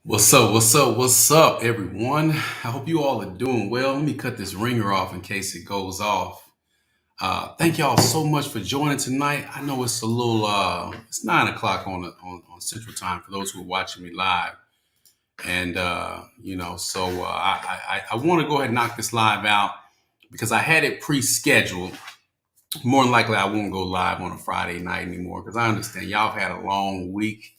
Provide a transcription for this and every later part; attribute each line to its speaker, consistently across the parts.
Speaker 1: What's up? What's up? What's up, everyone? I hope you all are doing well. Let me cut this ringer off in case it goes off. Thank y'all so much for joining tonight. I know it's a little, it's 9 o'clock on Central Time for those who are watching me live. And, I want to go ahead and knock this live out because I had it pre-scheduled. More than likely, I won't go live on a Friday night anymore because I understand y'all have had a long week.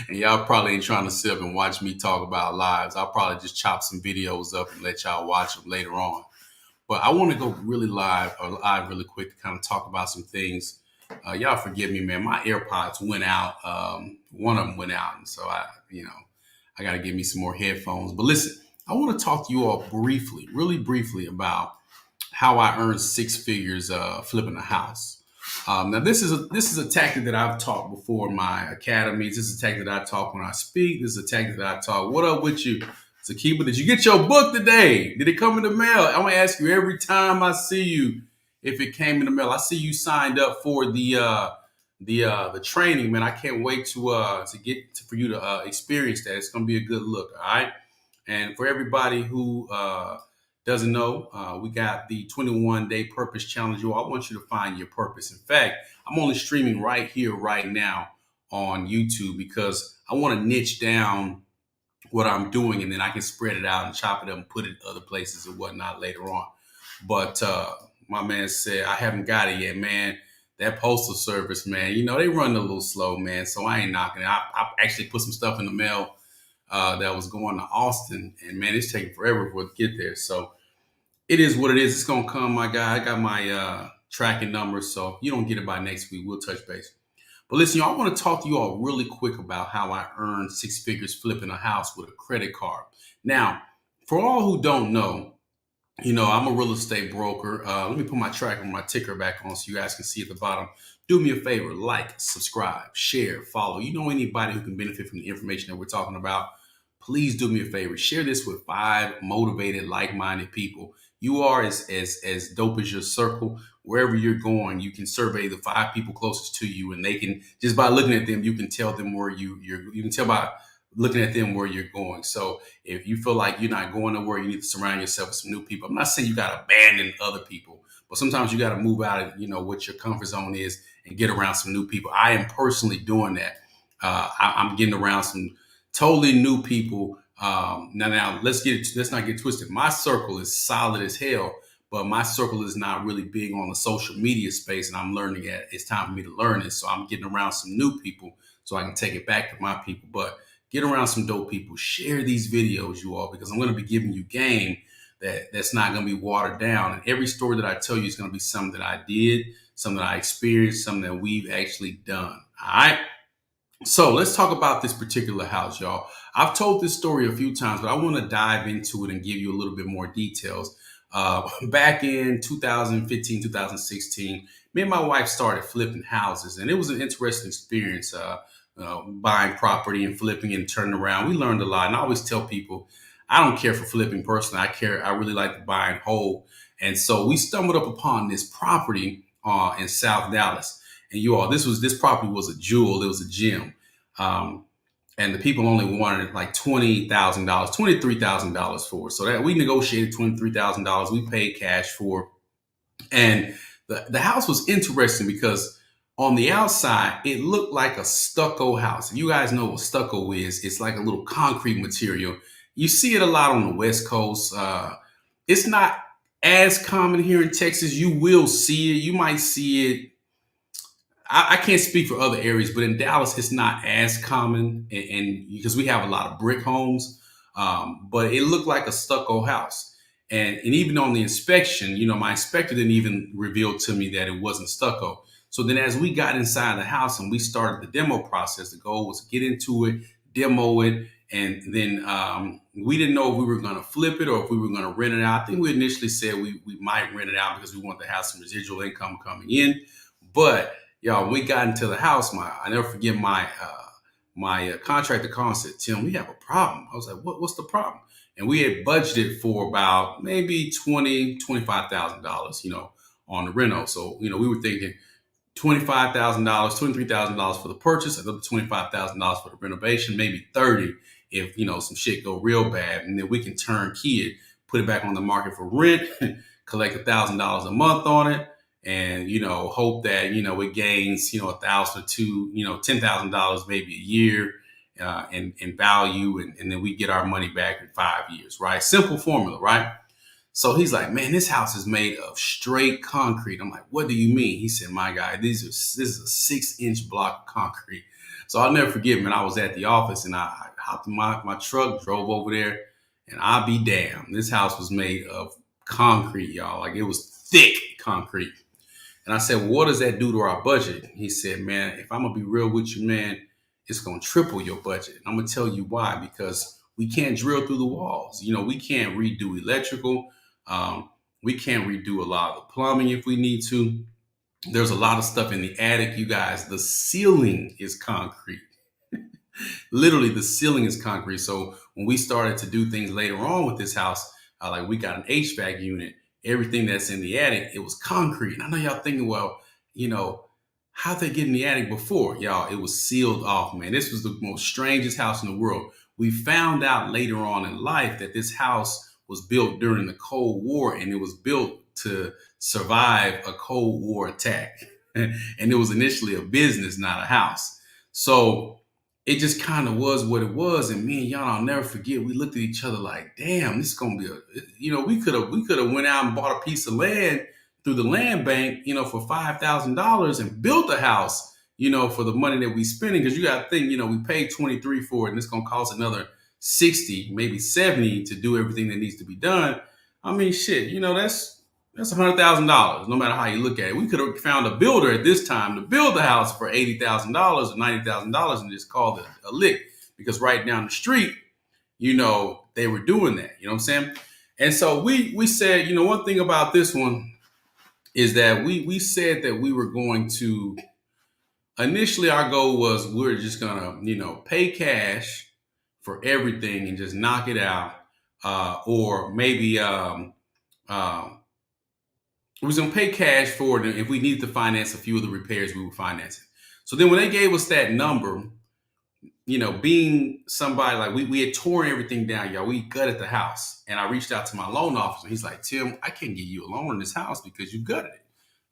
Speaker 1: And y'all probably ain't trying to sit up and watch me talk about lives. I'll probably just chop some videos up and let y'all watch them later on. But I want to go really live really quick to kind of talk about some things. Y'all forgive me, man. My AirPods went out. One of them went out. And so I got to get me some more headphones. But listen, I want to talk to you all briefly, really briefly about how I earned six figures flipping a house. Now this is a tactic that I've taught before in my academies. This is a tactic that I talk when I speak. This is a tactic that I talk. What up with you, Zakiba? Did you get your book today? Did it come in the mail? I'm gonna ask you every time I see you if it came in the mail. I see you signed up for the training, man. I can't wait for you to experience that. It's gonna be a good look. All right. And for everybody who doesn't know, we got the 21-day purpose challenge. I want you to find your purpose. In fact, I'm only streaming right here, right now on YouTube because I want to niche down what I'm doing and then I can spread it out and chop it up and put it other places and whatnot later on. But my man said, I haven't got it yet, man. That postal service, man, they run a little slow, man. So I ain't knocking it. I actually put some stuff in the mail that was going to Austin, and man, it's taking forever for it to get there. So it is what it is. It's gonna come, my guy. I got my tracking number, so if you don't get it by next week, we'll touch base. But listen, y'all, I want to talk to you all really quick about how I earned six figures flipping a house with a credit card. Now, for all who don't know, I'm a real estate broker. Let me put my ticker back on so you guys can see at the bottom. Do me a favor, like, subscribe, share, follow. You know anybody who can benefit from the information that we're talking about, please do me a favor. Share this with 5 motivated, like-minded people. You are as dope as your circle. Wherever you're going, you can survey the 5 people closest to you, and they can, just by looking at them, you can tell them where you can tell by looking at them where you're going. So if you feel like you're not going nowhere, you need to surround yourself with some new people. I'm not saying you got to abandon other people, but sometimes you got to move out of, what your comfort zone is and get around some new people. I am personally doing that. I'm getting around some totally new people. Now let's not get twisted. My circle is solid as hell, but my circle is not really big on the social media space, and I'm learning it. It's time for me to learn it. So I'm getting around some new people so I can take it back to my people. But get around some dope people. Share these videos, you all, because I'm going to be giving you game that's not going to be watered down. And every story that I tell you is going to be something that I did, something that I experienced, something that we've actually done. All right. So let's talk about this particular house, y'all. I've told this story a few times, but I want to dive into it and give you a little bit more details. Back in 2015, 2016, me and my wife started flipping houses, and it was an interesting experience. Buying property and flipping and turning around. We learned a lot. And I always tell people, I don't care for flipping personally. I really like to buy and hold. And so we stumbled up upon this property in South Dallas. And you all, this property was a jewel. It was a gem. And the people only wanted like $20,000, $23,000 for it. So that we negotiated $23,000. We paid cash for it. And the house was interesting because on the outside, it looked like a stucco house. You guys know what stucco is. It's like a little concrete material. You see it a lot on the West Coast. It's not as common here in Texas. You will see it. You might see it. I can't speak for other areas, but in Dallas, it's not as common. And because we have a lot of brick homes, but it looked like a stucco house. And even on the inspection, my inspector didn't even reveal to me that it wasn't stucco. So then as we got inside the house and we started the demo process, the goal was to get into it, demo it, and then we didn't know if we were going to flip it or if we were going to rent it out. I think we initially said we might rent it out because we wanted to have some residual income coming in. But y'all, when we got into the house, I never forget my contractor called and said, "Tim, we have a problem." I was like, what's the problem? And we had budgeted for about maybe $25,000, on the reno. So, we were thinking $25,000, $23,000 for the purchase, another $25,000 for the renovation, maybe 30. if, some shit go real bad, and then we can turnkey it, put it back on the market for rent, collect $1,000 a month on it, and, hope that, it gains, 1,000 or two, $10,000 maybe a year in value. And then we get our money back in 5 years, right? Simple formula, right? So he's like, man, this house is made of straight concrete. I'm like, what do you mean? He said, my guy, this is a 6-inch block of concrete. So I'll never forget, man, I was at the office and I hopped in my truck, drove over there, and I'll be damned. This house was made of concrete, y'all. Like, it was thick concrete. And I said, well, what does that do to our budget? He said, man, if I'm going to be real with you, man, it's going to triple your budget. I'm going to tell you why, because we can't drill through the walls. We can't redo electrical. We can't redo a lot of the plumbing if we need to. There's a lot of stuff in the attic, you guys. The ceiling is concrete. Literally, the ceiling is concrete. So when we started to do things later on with this house, like we got an HVAC unit, everything that's in the attic, it was concrete. And I know y'all thinking, well, how'd they get in the attic before? Y'all, it was sealed off, man. This was the most strangest house in the world. We found out later on in life that this house was built during the Cold War, and it was built to survive a Cold War attack. And it was initially a business, not a house. So it just kind of was what it was. And me and y'all, I'll never forget, we looked at each other like, damn, this is going to be we could have went out and bought a piece of land through the land bank, for $5,000 and built a house, for the money that we spending. Because you got to think, we paid 23 for it, and it's going to cost another 60, maybe 70 to do everything that needs to be done. I mean, shit, that's $100,000, no matter how you look at it. We could have found a builder at this time to build the house for $80,000 or $90,000 and just called it a lick, because right down the street, they were doing that. You know what I'm saying? And so we said, one thing about this one is that we said that we were going to, initially our goal was we're just going to, pay cash for everything and just knock it out. Or maybe we was going to pay cash for it. If we needed to finance a few of the repairs, we would finance it. So then when they gave us that number, being somebody like we had torn everything down, y'all, we gutted the house. And I reached out to my loan officer. He's like, Tim, I can't give you a loan on this house because you gutted it.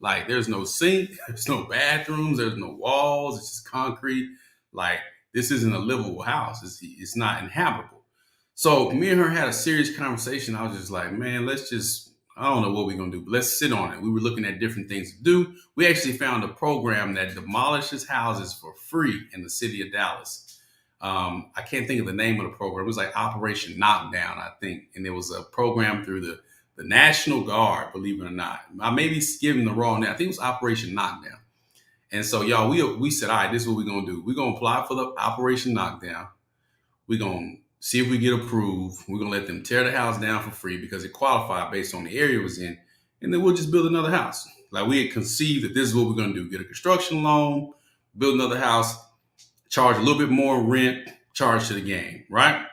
Speaker 1: Like, there's no sink, there's no bathrooms, there's no walls, it's just concrete. Like, this isn't a livable house. It's not inhabitable. So me and her had a serious conversation. I was just like, man, I don't know what we're going to do, but let's sit on it. We were looking at different things to do. We actually found a program that demolishes houses for free in the city of Dallas. I can't think of the name of the program. It was like Operation Knockdown, I think. And it was a program through the National Guard, believe it or not. I may be giving the wrong name. I think it was Operation Knockdown. And so, y'all, we said, all right, this is what we're going to do. We're going to apply for the Operation Knockdown. We're going to see if we get approved. We're going to let them tear the house down for free because it qualified based on the area it was in. And then we'll just build another house. Like, we had conceived that this is what we're going to do. Get a construction loan, build another house, charge a little bit more rent, charge to the game, right?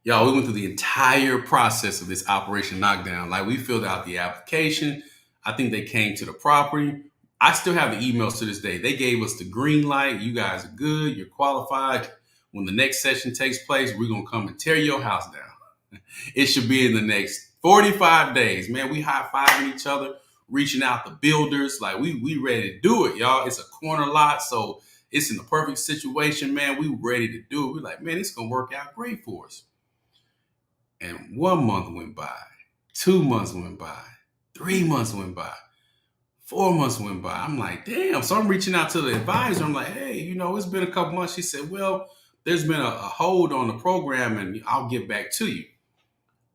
Speaker 1: Y'all, we went through the entire process of this Operation Knockdown. Like, we filled out the application. I think they came to the property. I still have the emails to this day. They gave us the green light. You guys are good. You're qualified. When the next session takes place, we're going to come and tear your house down. It should be in the next 45 days. Man, we high-fiving each other, reaching out to builders. Like, we ready to do it, y'all. It's a corner lot, so it's in the perfect situation, man. We ready to do it. We're like, man, it's going to work out great for us. And 1 month went by, 2 months went by, 3 months went by, 4 months went by. I'm like, damn. So I'm reaching out to the advisor. I'm like, hey, it's been a couple months. She said, well, there's been a hold on the program and I'll get back to you.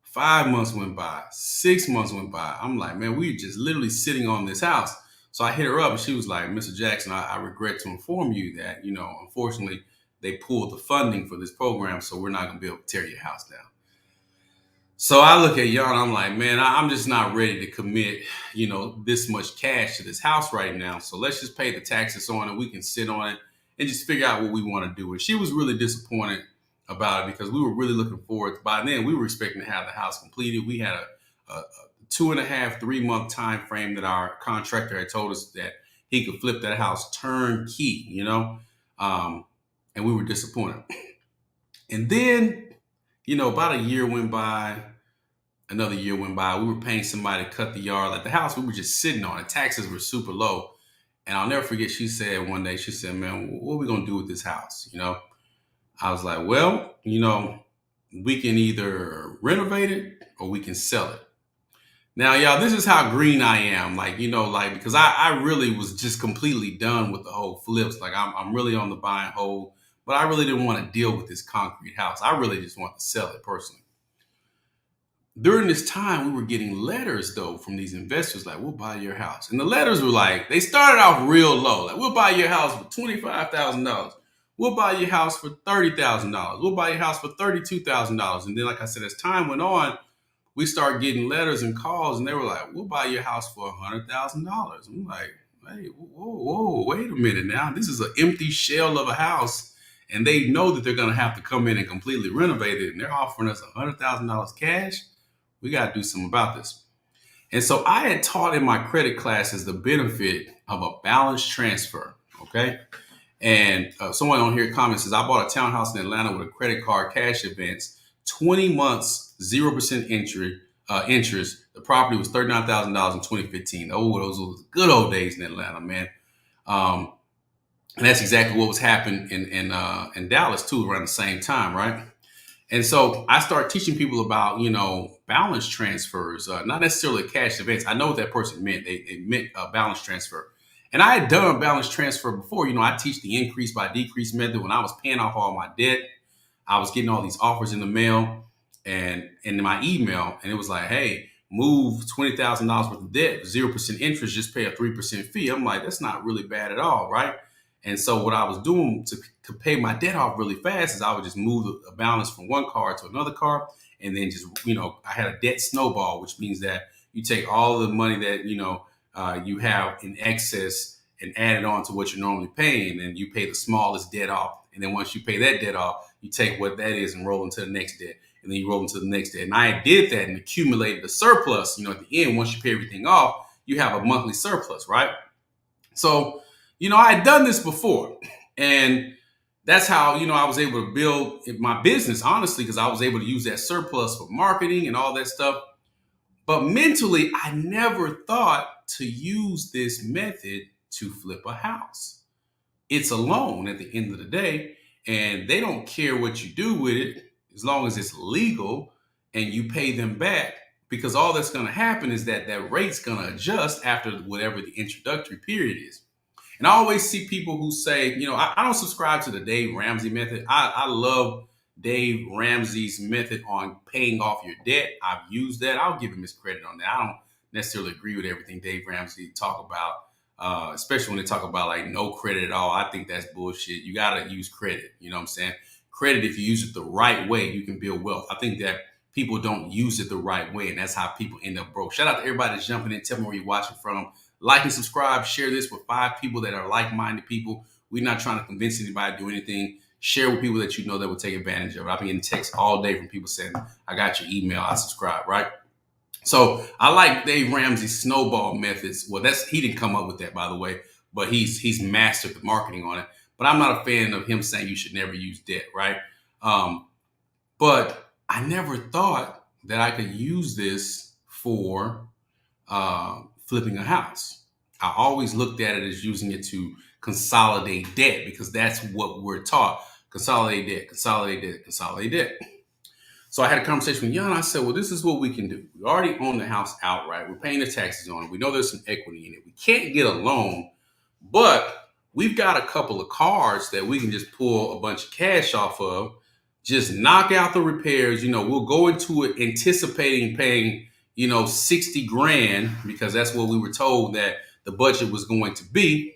Speaker 1: 5 months went by, 6 months went by. I'm like, man, we just literally sitting on this house. So I hit her up and she was like, Mr. Jackson, I regret to inform you that, unfortunately, they pulled the funding for this program. So we're not going to be able to tear your house down. So I look at y'all and I'm like, man, I'm just not ready to commit, this much cash to this house right now. So let's just pay the taxes on it. We can sit on it and just figure out what we want to do. And she was really disappointed about it because we were really looking forward. By then, we were expecting to have the house completed. We had a 2.5, 3 month time frame that our contractor had told us that he could flip that house turnkey, and we were disappointed. And then, about a year went by, another year went by. We were paying somebody to cut the yard. Like the house we were just sitting on, the taxes were super low. And I'll never forget, she said one day, she said, man, what are we going to do with this house? I was like, well, we can either renovate it or we can sell it. Now, y'all, this is how green I am. Like, because I really was just completely done with the whole flips. Like, I'm really on the buy and hold, but I really didn't want to deal with this concrete house. I really just want to sell it personally. During this time, we were getting letters, though, from these investors like, we'll buy your house. And the letters were like, they started off real low. Like, we'll buy your house for $25,000. We'll buy your house for $30,000. We'll buy your house for $32,000. And then, like I said, as time went on, we started getting letters and calls, and they were like, we'll buy your house for $100,000. I'm like, hey, whoa, wait a minute now. This is an empty shell of a house, and they know that they're going to have to come in and completely renovate it, and they're offering us $100,000 cash. We got to do something about this. And so I had taught in my credit classes the benefit of a balance transfer, okay? And someone on here comments says, I bought a townhouse in Atlanta with a credit card cash advance, 20 months, 0% interest. The property was $39,000 in 2015. Oh, those were the good old days in Atlanta, man. And that's exactly what was happening in Dallas too, around the same time, right? And so I started teaching people about, balance transfers, not necessarily cash advance. I know what that person meant. They meant a balance transfer. And I had done a balance transfer before. I teach the increase by decrease method when I was paying off all my debt. I was getting all these offers in the mail and in my email. And it was like, hey, move $20,000 worth of debt, 0% interest, just pay a 3% fee. I'm like, that's not really bad at all, right? And so what I was doing to pay my debt off really fast is I would just move a balance from one card to another card. And then just, I had a debt snowball, which means that you take all the money that, you have in excess and add it on to what you're normally paying. And you pay the smallest debt off. And then once you pay that debt off, you take what that is and roll into the next debt. And then you roll into the next debt. And I did that and accumulated a surplus. At the end, once you pay everything off, you have a monthly surplus, right? So, I had done this before. And that's how, I was able to build my business, honestly, because I was able to use that surplus for marketing and all that stuff. But mentally, I never thought to use this method to flip a house. It's a loan at the end of the day, and they don't care what you do with it as long as it's legal and you pay them back, because all that's going to happen is that rate's going to adjust after whatever the introductory period is. And I always see people who say, I don't subscribe to the Dave Ramsey method. I love Dave Ramsey's method on paying off your debt. I've used that. I'll give him his credit on that. I don't necessarily agree with everything Dave Ramsey talk about, especially when they talk about like no credit at all. I think that's bullshit. You got to use credit. You know what I'm saying? Credit, if you use it the right way, you can build wealth. I think that people don't use it the right way, and that's how people end up broke. Shout out to everybody that's jumping in. Tell me where you're watching from. Like and subscribe. Share this with 5 people that are like-minded people. We're not trying to convince anybody to do anything. Share with people that you know that will take advantage of it. I've been getting texts all day from people saying, I got your email, I subscribe, right? So I like Dave Ramsey's snowball methods. Well, he didn't come up with that, by the way, but he's mastered the marketing on it. But I'm not a fan of him saying you should never use debt, right? But I never thought that I could use this for flipping a house. I always looked at it as using it to consolidate debt, because that's what we're taught. Consolidate debt, consolidate debt, consolidate debt. So I had a conversation with Jan. I said, well, this is what we can do. We already own the house outright. We're paying the taxes on it. We know there's some equity in it. We can't get a loan, but we've got a couple of cards that we can just pull a bunch of cash off of, just knock out the repairs. We'll go into it anticipating paying, 60 grand, because that's what we were told that the budget was going to be.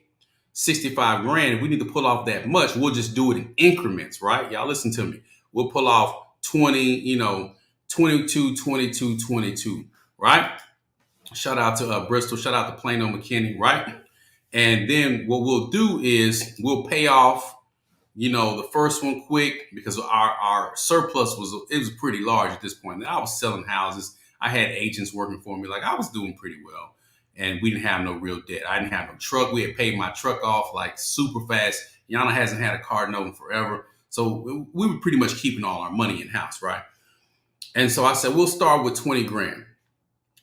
Speaker 1: 65 grand. If we need to pull off that much, we'll just do it in increments, right? Y'all listen to me. We'll pull off 20, 22, 22, 22, right? Shout out to Bristol. Shout out to Plano McKinney, right? And then what we'll do is we'll pay off, the first one quick, because our surplus was pretty large at this point. And I was selling houses. I had agents working for me. Like, I was doing pretty well. And we didn't have no real debt. I didn't have no truck. We had paid my truck off like super fast. Yana hasn't had a car note in forever. So we were pretty much keeping all our money in house, right? And so I said, we'll start with 20 grand.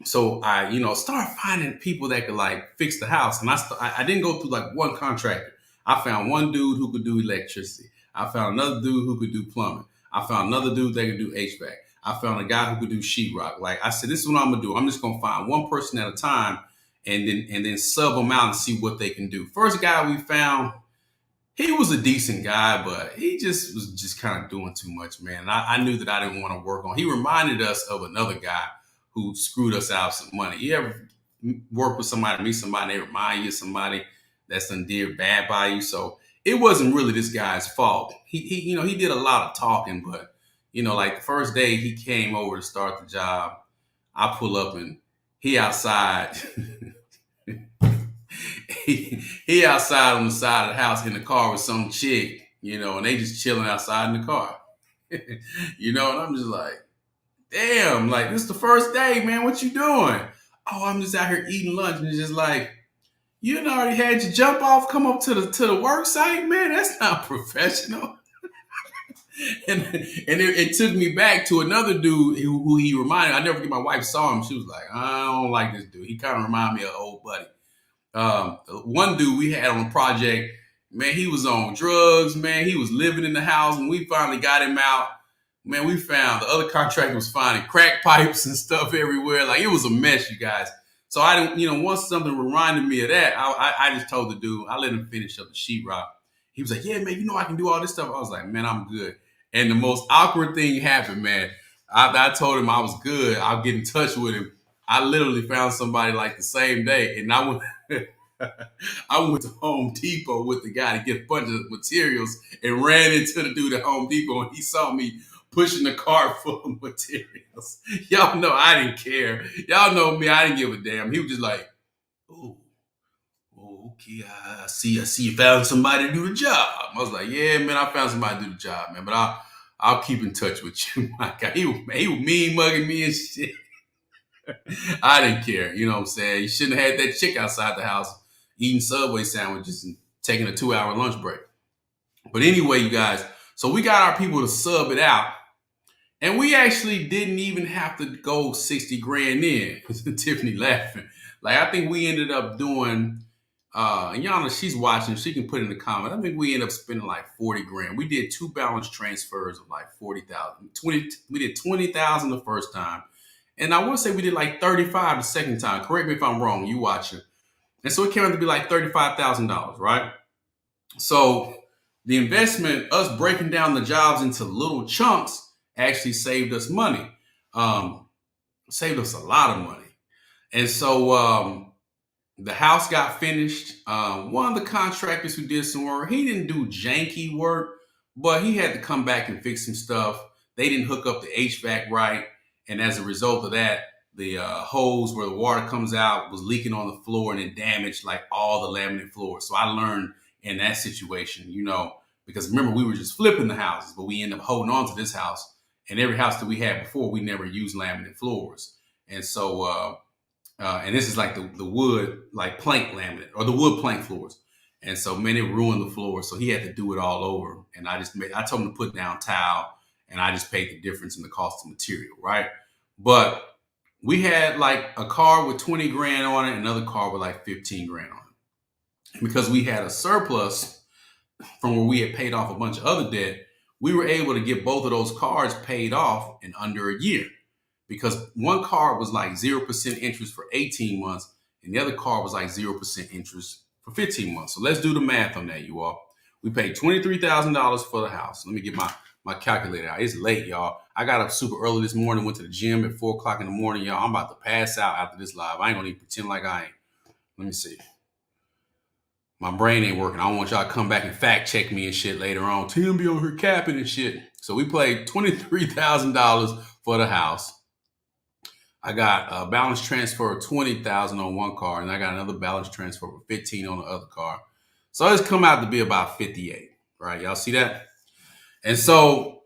Speaker 1: So I, start finding people that could like fix the house. And I didn't go through like one contractor. I found one dude who could do electricity. I found another dude who could do plumbing. I found another dude that could do HVAC. I found a guy who could do sheetrock. Like I said, this is what I'm gonna do. I'm just gonna find one person at a time and then sub them out and see what they can do. First guy we found, he was a decent guy, but he just was just kind of doing too much, man. And I knew that I didn't want to work on. He reminded us of another guy who screwed us out some money. You ever work with somebody, meet somebody, they remind you of somebody that's done did bad by you? So it wasn't really this guy's fault. He did a lot of talking, but like the first day he came over to start the job, I pull up and he outside. he outside on the side of the house in the car with some chick, and they just chilling outside in the car. And I'm just like, damn, like this is the first day, man. What you doing? Oh, I'm just out here eating lunch. And it's just like, you already had your jump off, come up to the work site, man. That's not professional. and it took me back to another dude who he reminded. I never forget, my wife saw him. She was like, I don't like this dude. He kind of reminded me of an old buddy. One dude we had on the project, man, he was on drugs, man. He was living in the house, and we finally got him out. Man, we found the other contractor was finding crack pipes and stuff everywhere. Like it was a mess, you guys. So I didn't, once something reminded me of that, I just told the dude, I let him finish up the sheetrock. He was like, yeah, man, I can do all this stuff. I was like, man, I'm good. And the most awkward thing happened, man. I told him I was good. I'll get in touch with him. I literally found somebody like the same day, and I went to Home Depot with the guy to get a bunch of materials and ran into the dude at Home Depot, and he saw me pushing the cart full of materials. Y'all know I didn't care. Y'all know me, I didn't give a damn. He was just like, oh, okay, I see you found somebody to do the job. I was like, yeah, man, I found somebody to do the job, man, but I'll keep in touch with you. My God, he was mean mugging me and shit. I didn't care, you know what I'm saying? You shouldn't have had that chick outside the house eating Subway sandwiches and taking a 2-hour lunch break. But anyway, you guys, so we got our people to sub it out. And we actually didn't even have to go 60 grand in. Tiffany laughing. Like, I think we ended up doing, and y'all know she's watching, she can put in the comment. I think we ended up spending like 40 grand. We did 2 balance transfers of like 40,000. We did 20,000 the first time. And I want to say we did like 35 the second time. Correct me if I'm wrong, you watching. And so it came out to be like $35,000, right? So the investment, us breaking down the jobs into little chunks, actually saved us money. Saved us a lot of money. And so the house got finished. One of the contractors who did some work, he didn't do janky work, but he had to come back and fix some stuff. They didn't hook up the HVAC right. And as a result of that, the hose where the water comes out was leaking on the floor and it damaged like all the laminate floors. So I learned in that situation, because remember, we were just flipping the houses, but we ended up holding on to this house. And every house that we had before, we never used laminate floors. And so, and this is like the wood, like plank laminate or the wood plank floors. And so, man, it ruined the floor. So he had to do it all over. And I told him to put down tile, and I just paid the difference in the cost of material, right? But we had like a car with 20 grand on it, another car with like 15 grand on it. And because we had a surplus from where we had paid off a bunch of other debt, we were able to get both of those cars paid off in under a year, because one car was like 0% interest for 18 months and the other car was like 0% interest for 15 months. So let's do the math on that, you all. We paid $23,000 for the house. Let me get my calculator out. It's late, y'all. I got up super early this morning, went to the gym at 4 o'clock in the morning, y'all. I'm about to pass out after this live. I ain't gonna even pretend like I ain't. Let me see. My brain ain't working. I don't want y'all to come back and fact check me and shit later on. Tim be on here capping and shit. So we paid $23,000 for the house. I got a balance transfer of $20,000 on one car, and I got another balance transfer of $15,000 on the other car. So it's come out to be about $58,000, right? Y'all see that? And so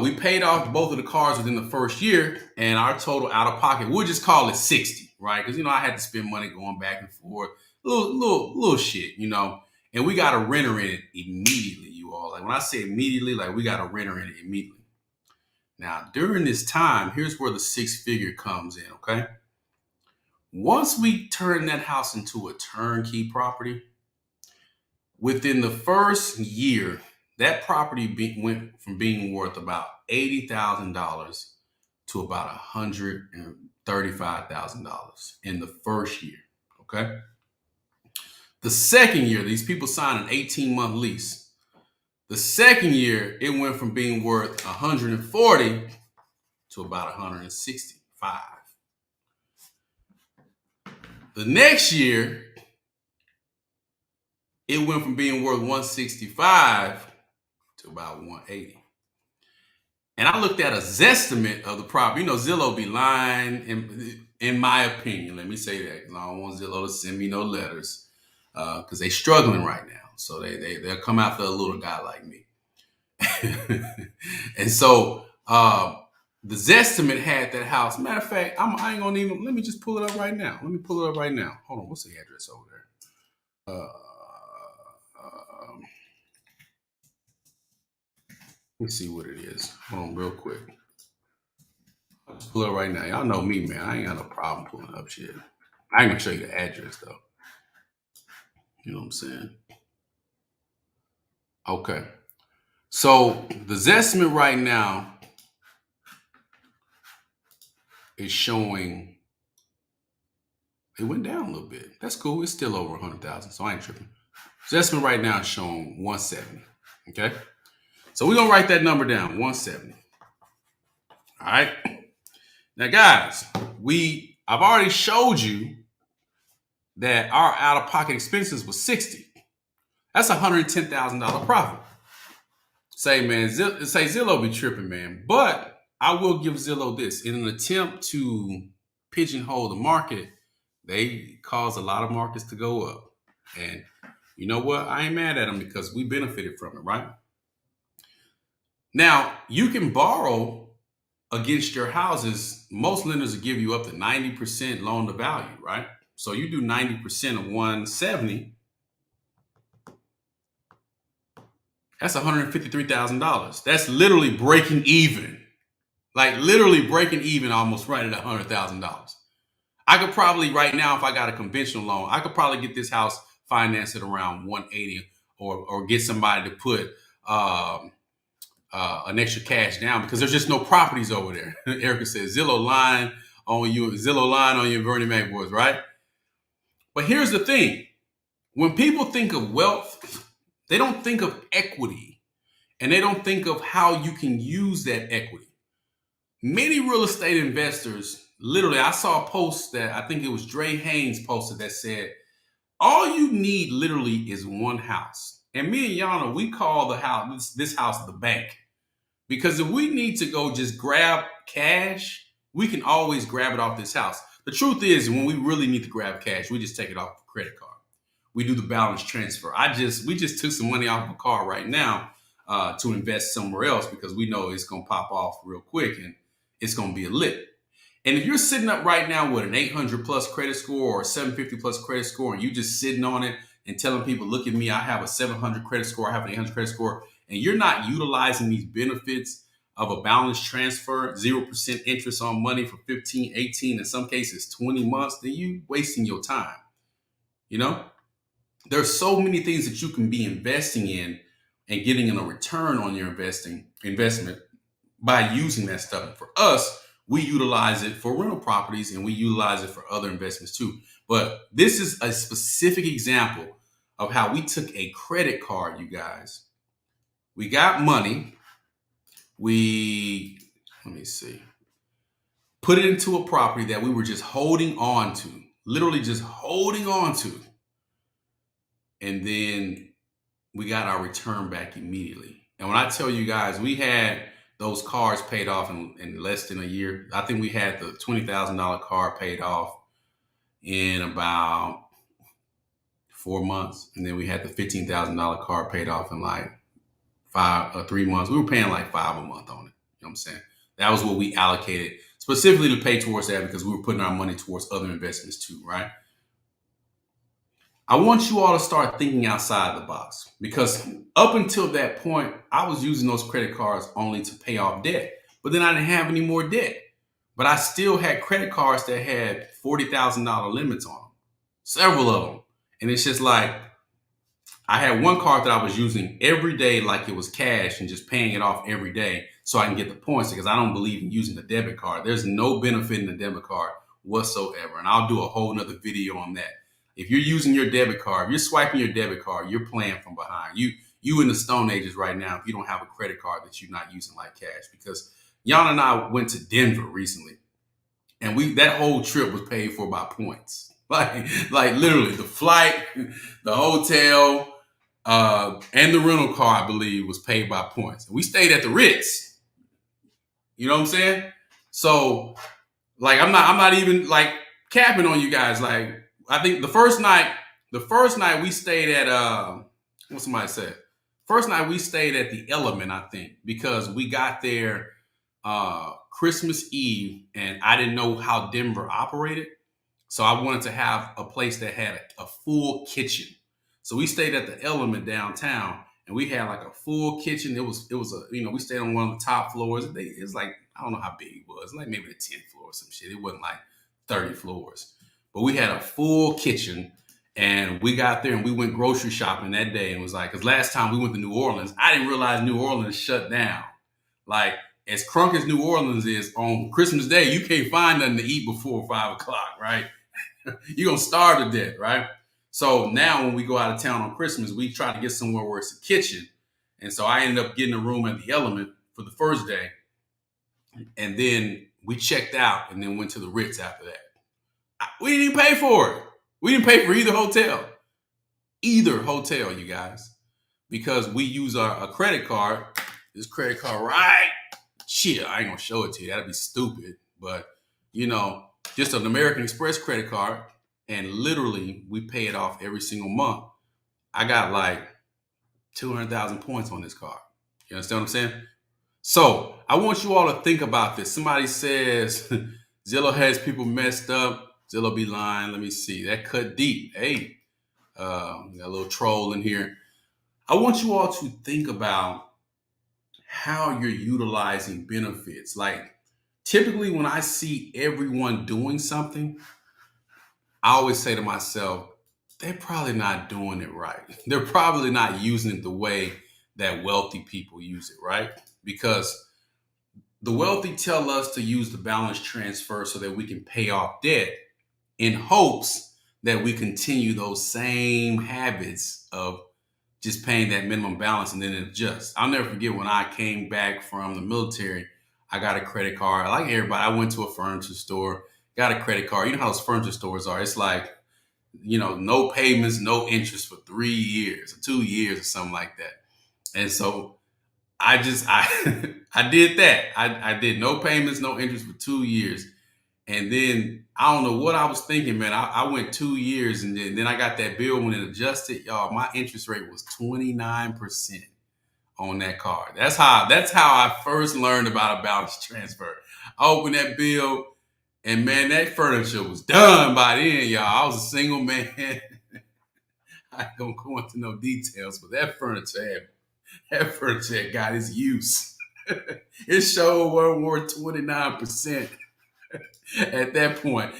Speaker 1: we paid off both of the cars within the first year, and our total out of pocket, we'll just call it 60, right? Because I had to spend money going back and forth, little shit, and we got a renter in it immediately, you all. Snowball. Like when I say immediately, like we got a renter in it immediately. Now, during this time, here's where the 6-figure comes in, okay? Once we turn that house into a turnkey property, within the first year, that property went from being worth about $80,000 to about $135,000 in the first year, okay? The second year, these people signed an 18-month lease. The second year, it went from being worth 140 to about 165. The next year, it went from being worth 165 to about 180. And I looked at a Zestimate of the property. You know, Zillow be lying, in my opinion. Let me say that, because I don't want Zillow to send me no letters, because they're struggling right now. So they'll come after a little guy like me. And so the Zestimate had that house. Matter of fact, I ain't gonna even, let me just pull it up right now. Let me pull it up right now. Hold on, what's the address over there? Let me see what it is. Hold on real quick. I'll just pull it up right now. Y'all know me, man. I ain't got no problem pulling up shit. I ain't gonna show you the address though. You know what I'm saying? Okay. So the Zestimate right now is showing, it went down a little bit. That's cool. It's still over 100,000, so I ain't tripping. Zestimate right now is showing 170. Okay. So we're gonna write that number down, 170. All right. Now, guys, I've already showed you that our out-of-pocket expenses was 60. That's $110,000 profit. Say, man, Zillow be tripping, man. But I will give Zillow this. In an attempt to pigeonhole the market, they cause a lot of markets to go up. And you know what? I ain't mad at them because we benefited from it, right? Now, you can borrow against your houses. Most lenders will give you up to 90% loan to value, right? So you do 90% of 170. That's $153,000. That's literally breaking even. Like literally breaking even almost right at $100,000. I could probably right now, if I got a conventional loan, I could probably get this house financed at around 180 or get somebody to put an extra cash down because there's just no properties over there. Ericka says Zillow line on you in Bernie Mac boys, right? But here's the thing. When people think of wealth, they don't think of equity and they don't think of how you can use that equity. Many real estate investors, literally, I saw a post that I think it was Dre Haynes posted that said, all you need literally is one house. And me and Yana, we call the house, this house the bank. Because if we need to go just grab cash, we can always grab it off this house. The truth is, when we really need to grab cash, we just take it off the credit card. We do the balance transfer. We just took some money off of a car right now to invest somewhere else because we know it's going to pop off real quick and it's going to be a lit. And if you're sitting up right now with an 800 plus credit score or a 750 plus credit score, and you just sitting on it and telling people, look at me, I have a 700 credit score, I have an 800 credit score, and you're not utilizing these benefits of a balance transfer, 0% interest on money for 15, 18, in some cases 20 months, then you wasting your time. You know, there's so many things that you can be investing in and getting a return on your investment by using that stuff. And for us, we utilize it for rental properties and we utilize it for other investments too. But this is a specific example of how we took a credit card, you guys. We got money. Let me see, put it into a property that we were just holding on to, literally just holding on to. And then we got our return back immediately. And when I tell you guys, we had those cars paid off in less than a year. I think we had the $20,000 car paid off in about 4 months. And then we had the $15,000 car paid off in like 3 months. We were paying like $5 a month on it. You know what I'm saying? That was what we allocated specifically to pay towards that because we were putting our money towards other investments too, right? I want you all to start thinking outside the box, because up until that point, I was using those credit cards only to pay off debt. But then I didn't have any more debt. But I still had credit cards that had $40,000 limits on them, several of them. And it's just like, I had one card that I was using every day like it was cash and just paying it off every day so I can get the points, because I don't believe in using a debit card. There's no benefit in a debit card whatsoever. And I'll do a whole nother video on that. If you're using your debit card, if you're swiping your debit card, you're playing from behind. You in the Stone Ages right now if you don't have a credit card that you're not using like cash. Because Yana and I went to Denver recently, and that whole trip was paid for by points. Like literally the flight, the hotel, and the rental car, I believe, was paid by points. And we stayed at the Ritz. You know what I'm saying? So, like, I'm not even like capping on you guys. Like, I think the first night we stayed at what somebody said. First night we stayed at the Element, I think, because we got there Christmas Eve, and I didn't know how Denver operated. So I wanted to have a place that had a full kitchen. So we stayed at the Element downtown, and we had like a full kitchen. It was we stayed on one of the top floors. It was like, I don't know how big it was, like maybe the 10th floor or some shit. It wasn't like 30 floors, but we had a full kitchen. And we got there and we went grocery shopping that day, and it was like, because last time we went to New Orleans, I didn't realize New Orleans shut down. Like, as crunk as New Orleans is, on Christmas Day, you can't find nothing to eat before 5 o'clock, right? You're going to starve to death, right? So now when we go out of town on Christmas, we try to get somewhere where it's a kitchen. And so I ended up getting a room at the Element for the first day. And then we checked out and then went to the Ritz after that. We didn't even pay for it. We didn't pay for either hotel, you guys, because we use a credit card. This credit card, right? Shit, I ain't gonna show it to you. That'd be stupid. But, just an American Express credit card, and literally we pay it off every single month. I got like 200,000 points on this card. You understand what I'm saying? So I want you all to think about this. Somebody says Zillow has people messed up. Zillow be lying. Let me see. That cut deep. Hey, got a little troll in here. I want you all to think about how you're utilizing benefits. Like, typically when I see everyone doing something, I always say to myself, they're probably not doing it right. They're probably not using it the way that wealthy people use it, right? Because the wealthy tell us to use the balance transfer so that we can pay off debt, in hopes that we continue those same habits of just paying that minimum balance and then it adjusts. I'll never forget when I came back from the military, I got a credit card. Like everybody, I went to a furniture store, got a credit card. You know how those furniture stores are. It's like, no payments, no interest for 3 years or 2 years or something like that. And so I did that. I did no payments, no interest for 2 years. And then I don't know what I was thinking, man. I went 2 years, and then I got that bill when it adjusted. Y'all, my interest rate was 29% on that card. That's how I first learned about a balance transfer. I opened that bill, and man, that furniture was done by then, y'all. I was a single man. I don't go into no details, but that furniture had got its use. It showed wasn't worth 29%. At that point,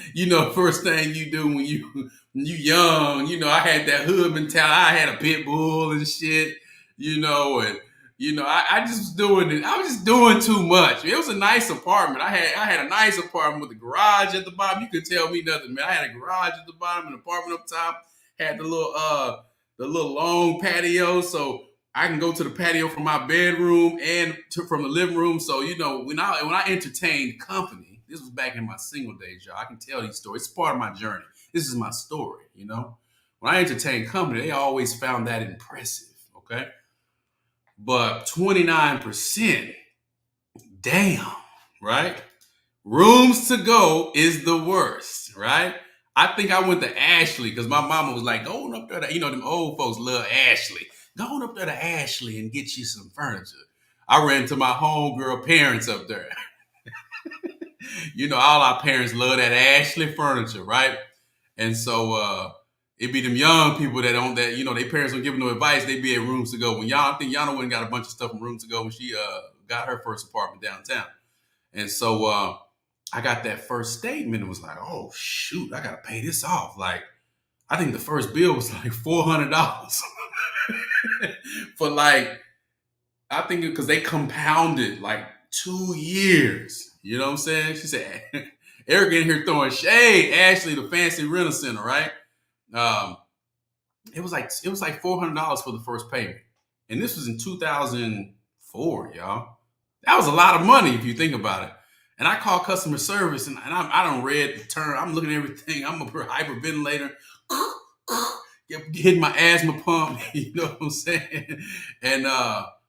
Speaker 1: first thing you do when you young, I had that hood mentality. I had a pit bull and shit, I just was doing it. I was just doing too much. It was a nice apartment. I had a nice apartment with a garage at the bottom. You could tell me nothing, man. I had a garage at the bottom, an apartment up top. Had the little long patio, so I can go to the patio from my bedroom and from the living room. So when I entertained company. This was back in my single days, y'all. I can tell these stories. It's part of my journey. This is my story, When I entertained company, they always found that impressive, okay? But 29%, damn, right? Rooms to go is the worst, right? I think I went to Ashley because my mama was like, go on up there. Them old folks love Ashley. Go on up there to Ashley and get you some furniture. I ran to my homegirl parents up there. All our parents love that Ashley furniture, right? And so, it be them young people that don't, that, their parents don't give them no advice. They be at Rooms to Go. When I think Yana went and got a bunch of stuff from Rooms to Go when she got her first apartment downtown. And so I got that first statement and was like, oh shoot, I gotta pay this off. Like, I think the first bill was like $400 for like, I think because they compounded like 2 years. You know what I'm saying? She said, Eric in here throwing shade. Ashley, the fancy rental center, right? Um, it was like $400 for the first payment, and this was in 2004, y'all. That was a lot of money if you think about it. And I called customer service, and I don't read the term. I'm looking at everything. I'm a hyperventilator, hitting my asthma pump. You know what I'm saying? And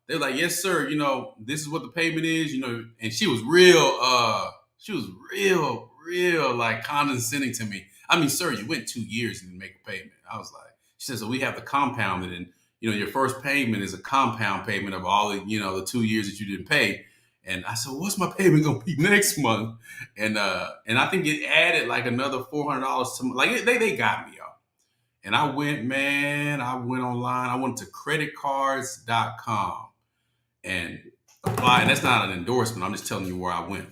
Speaker 1: they're like, "Yes, sir. This is what the payment is." And she was real like condescending to me. I mean, sir, you went 2 years and didn't make a payment. I was like, she says, so we have to compound it. And, your first payment is a compound payment of all the 2 years that you didn't pay. And I said, what's my payment going to be next month? And I think it added like another $400 to like, they got me, y'all. And I went online. I went to creditcards.com and applied. And that's not an endorsement. I'm just telling you where I went.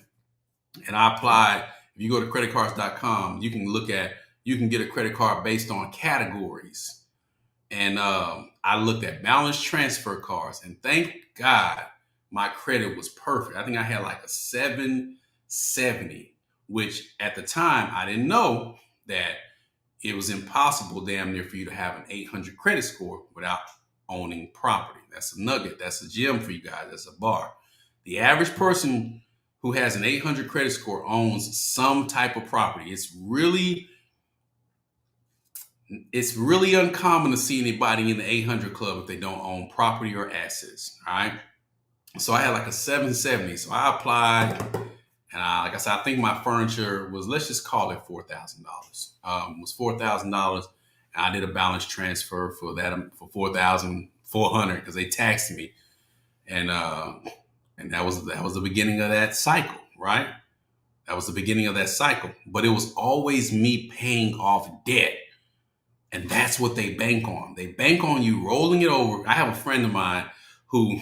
Speaker 1: And I applied. If you go to creditcards.com, you can get a credit card based on categories. And I looked at balance transfer cards, and thank God my credit was perfect. I think I had like a 770, which at the time I didn't know that it was impossible damn near for you to have an 800 credit score without owning property. That's a nugget. That's a gem for you guys. That's a bar. The average person who has an 800 credit score owns some type of property. It's really uncommon to see anybody in the 800 club if they don't own property or assets. All right. So I had like a 770. So I applied, and like I said, I think my furniture was, let's just call it $4,000. It was $4,000. And I did a balance transfer for that for $4,400 because they taxed me. And that was the beginning of that cycle, right? That was the beginning of that cycle. But it was always me paying off debt. And that's what they bank on. They bank on you rolling it over. I have a friend of mine who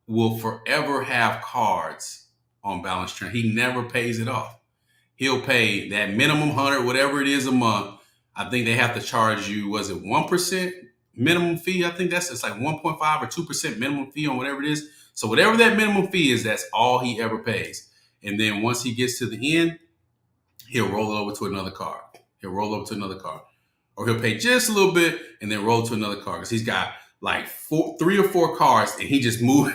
Speaker 1: will forever have cards on balance transfer. He never pays it off. He'll pay that minimum 100, whatever it is a month. I think they have to charge you, was it 1% minimum fee? I think it's like 1.5 or 2% minimum fee on whatever it is. So whatever that minimum fee is, that's all he ever pays. And then once he gets to the end, he'll roll it over to another card. Or he'll pay just a little bit and then roll to another card. Because he's got like 3 or 4 cards, and he just moves.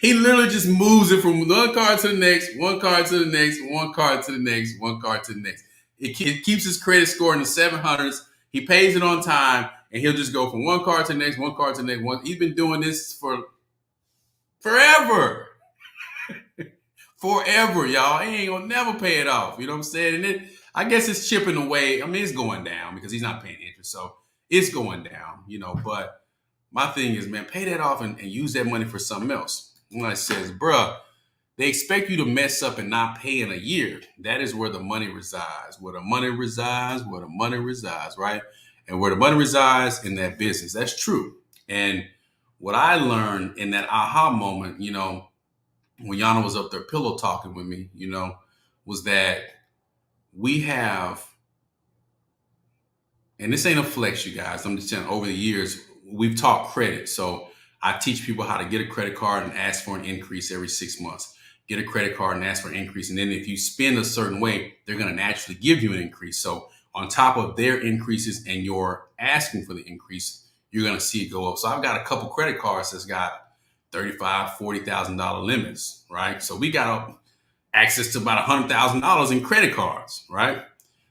Speaker 1: He literally just moves it from one card to the next, one card to the next, one card to the next, one card to the next. It keeps his credit score in the 700s. He pays it on time, and he'll just go from one card to the next, one card to the next. He's been doing this for forever. Forever, y'all. He ain't gonna never pay it off. You know what I'm saying? And I guess it's chipping away. I mean, it's going down because he's not paying interest. So it's going down, but my thing is, man, pay that off and use that money for something else. And I says, bruh, they expect you to mess up and not pay in a year. That is where the money resides. Where the money resides, right? And where the money resides in that business. That's true. And what I learned in that aha moment, when Yana was up there pillow talking with me, was that we have, and this ain't a flex, you guys. I'm just saying, over the years, we've taught credit. So I teach people how to get a credit card and ask for an increase every 6 months. Get a credit card and ask for an increase. And then if you spend a certain way, they're going to naturally give you an increase. So on top of their increases and your asking for the increase, you're going to see it go up. So I've got a couple credit cards that's got $35,000, $40,000 limits, right? So we got access to about $100,000 in credit cards, right?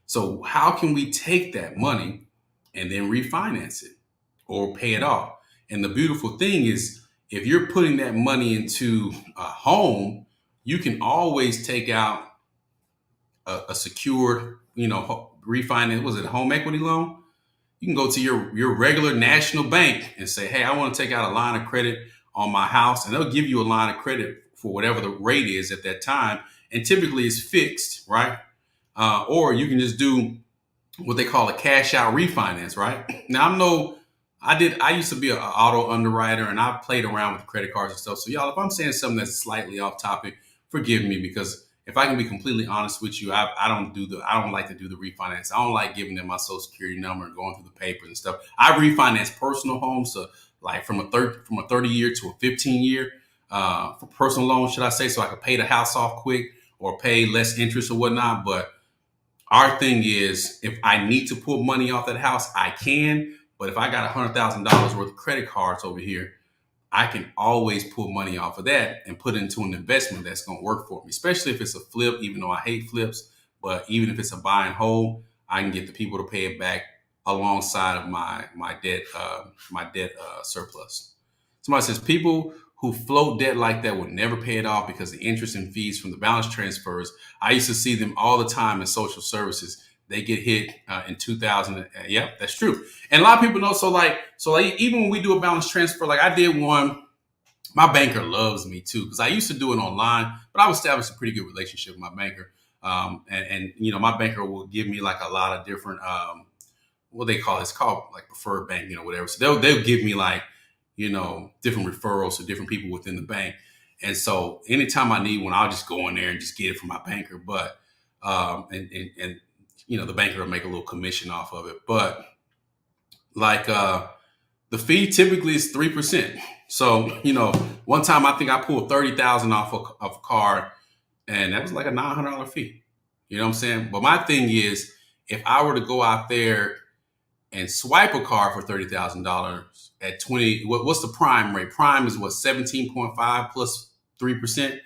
Speaker 1: So how can we take that money and then refinance it or pay it off? And the beautiful thing is, if you're putting that money into a home, you can always take out a secured, refinance. Was it a home equity loan? You can go to your regular national bank and say, hey, I want to take out a line of credit on my house, and they'll give you a line of credit for whatever the rate is at that time. And typically it's fixed, right? Or you can just do what they call a cash out refinance, right? Now I used to be an auto underwriter and I played around with credit cards and stuff. So y'all, if I'm saying something that's slightly off topic, forgive me because if I can be completely honest with you, I don't like to do the refinance. I don't like giving them my social security number and going through the papers and stuff. I refinance personal homes, so like from a 30 year to a 15 year for personal loans, should I say, so I could pay the house off quick or pay less interest or whatnot. But our thing is, if I need to pull money off that house, I can. But if I got $100,000 worth of credit cards over here, I can always pull money off of that and put it into an investment that's going to work for me, especially if it's a flip, even though I hate flips. But even if it's a buy and hold, I can get the people to pay it back alongside of my debt surplus. Somebody says people who float debt like that would never pay it off because the interest and fees from the balance transfers. I used to see them all the time in social services. They get hit in 2000. Yeah, that's true. And a lot of people know. So like even when we do a balance transfer, like I did one, my banker loves me too because I used to do it online, but I've established a pretty good relationship with my banker. And my banker will give me like a lot of different what they call it's called like preferred bank, whatever. So they'll give me like different referrals to different people within the bank. And so anytime I need one, I'll just go in there and just get it from my banker. But and the banker will make a little commission off of it. But like the fee typically is 3%. So one time I think I pulled 30,000 off of a card, and that was like a $900 fee. You know what I'm saying? But my thing is, if I were to go out there and swipe a card for $30,000 at 20, what's the prime rate? Prime is what, 17.5 plus 3%.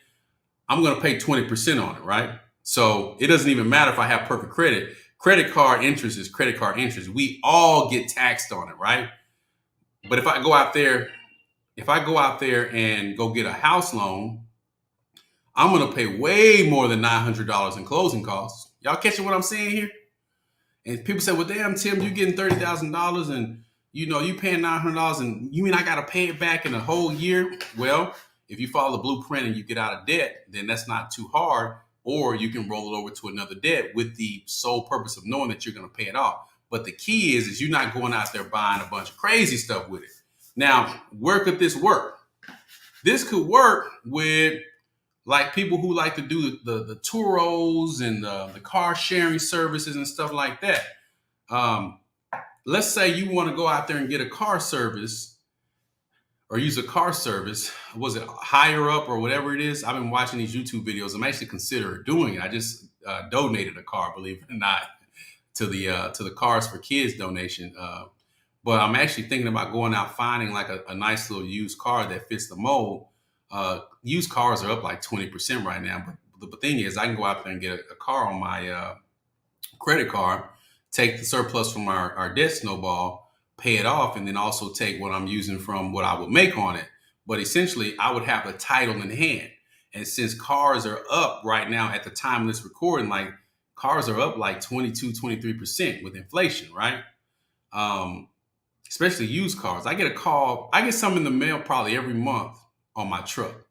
Speaker 1: I'm going to pay 20% on it, right? So it doesn't even matter if I have perfect credit. Credit card interest is credit card interest. We all get taxed on it, right? But if I go out there and go get a house loan, I'm going to pay way more than $900 in closing costs. Y'all catching what I'm saying here? And people say, well, damn, Tim, you getting $30,000 and you paying $900 and you mean I got to pay it back in a whole year? Well, if you follow the blueprint and you get out of debt, then that's not too hard. Or you can roll it over to another debt with the sole purpose of knowing that you're going to pay it off. But the key is you're not going out there buying a bunch of crazy stuff with it. Now, where could this work? This could work with like people who like to do the Turos and the car sharing services and stuff like that. Let's say you want to go out there and get a car service or use a car service. Was it Higher Up or whatever it is? I've been watching these YouTube videos. I'm actually considering doing it. I just donated a car, believe it or not, to the Cars for Kids donation. But I'm actually thinking about going out finding like a nice little used car that fits the mold. Used cars are up like 20% right now. But the thing is, I can go out there and get a car on my credit card, take the surplus from our debt Snowball, pay it off, and then also take what I'm using from what I would make on it. But essentially, I would have a title in hand. And since cars are up right now at the time of this recording, like cars are up like 22, 23% with inflation, right? Especially used cars. I get some in the mail probably every month on my truck.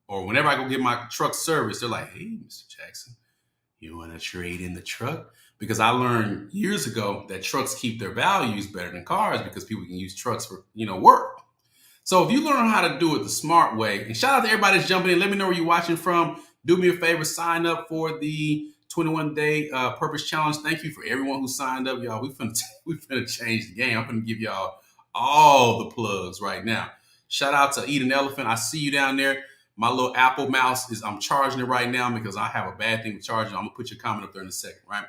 Speaker 1: Or whenever I go get my truck service, they're like, hey, Mr. Jackson, you want to trade in the truck? Because I learned years ago that trucks keep their values better than cars because people can use trucks for, work. So if you learn how to do it the smart way, and shout out to everybody that's jumping in. Let me know where you're watching from. Do me a favor, sign up for the 21-day purpose challenge. Thank you for everyone who signed up, y'all. We finna change the game. I'm gonna give y'all all the plugs right now. Shout out to Eat an Elephant. I see you down there. My little Apple mouse I'm charging it right now because I have a bad thing with charging. I'm gonna put your comment up there in a second, right?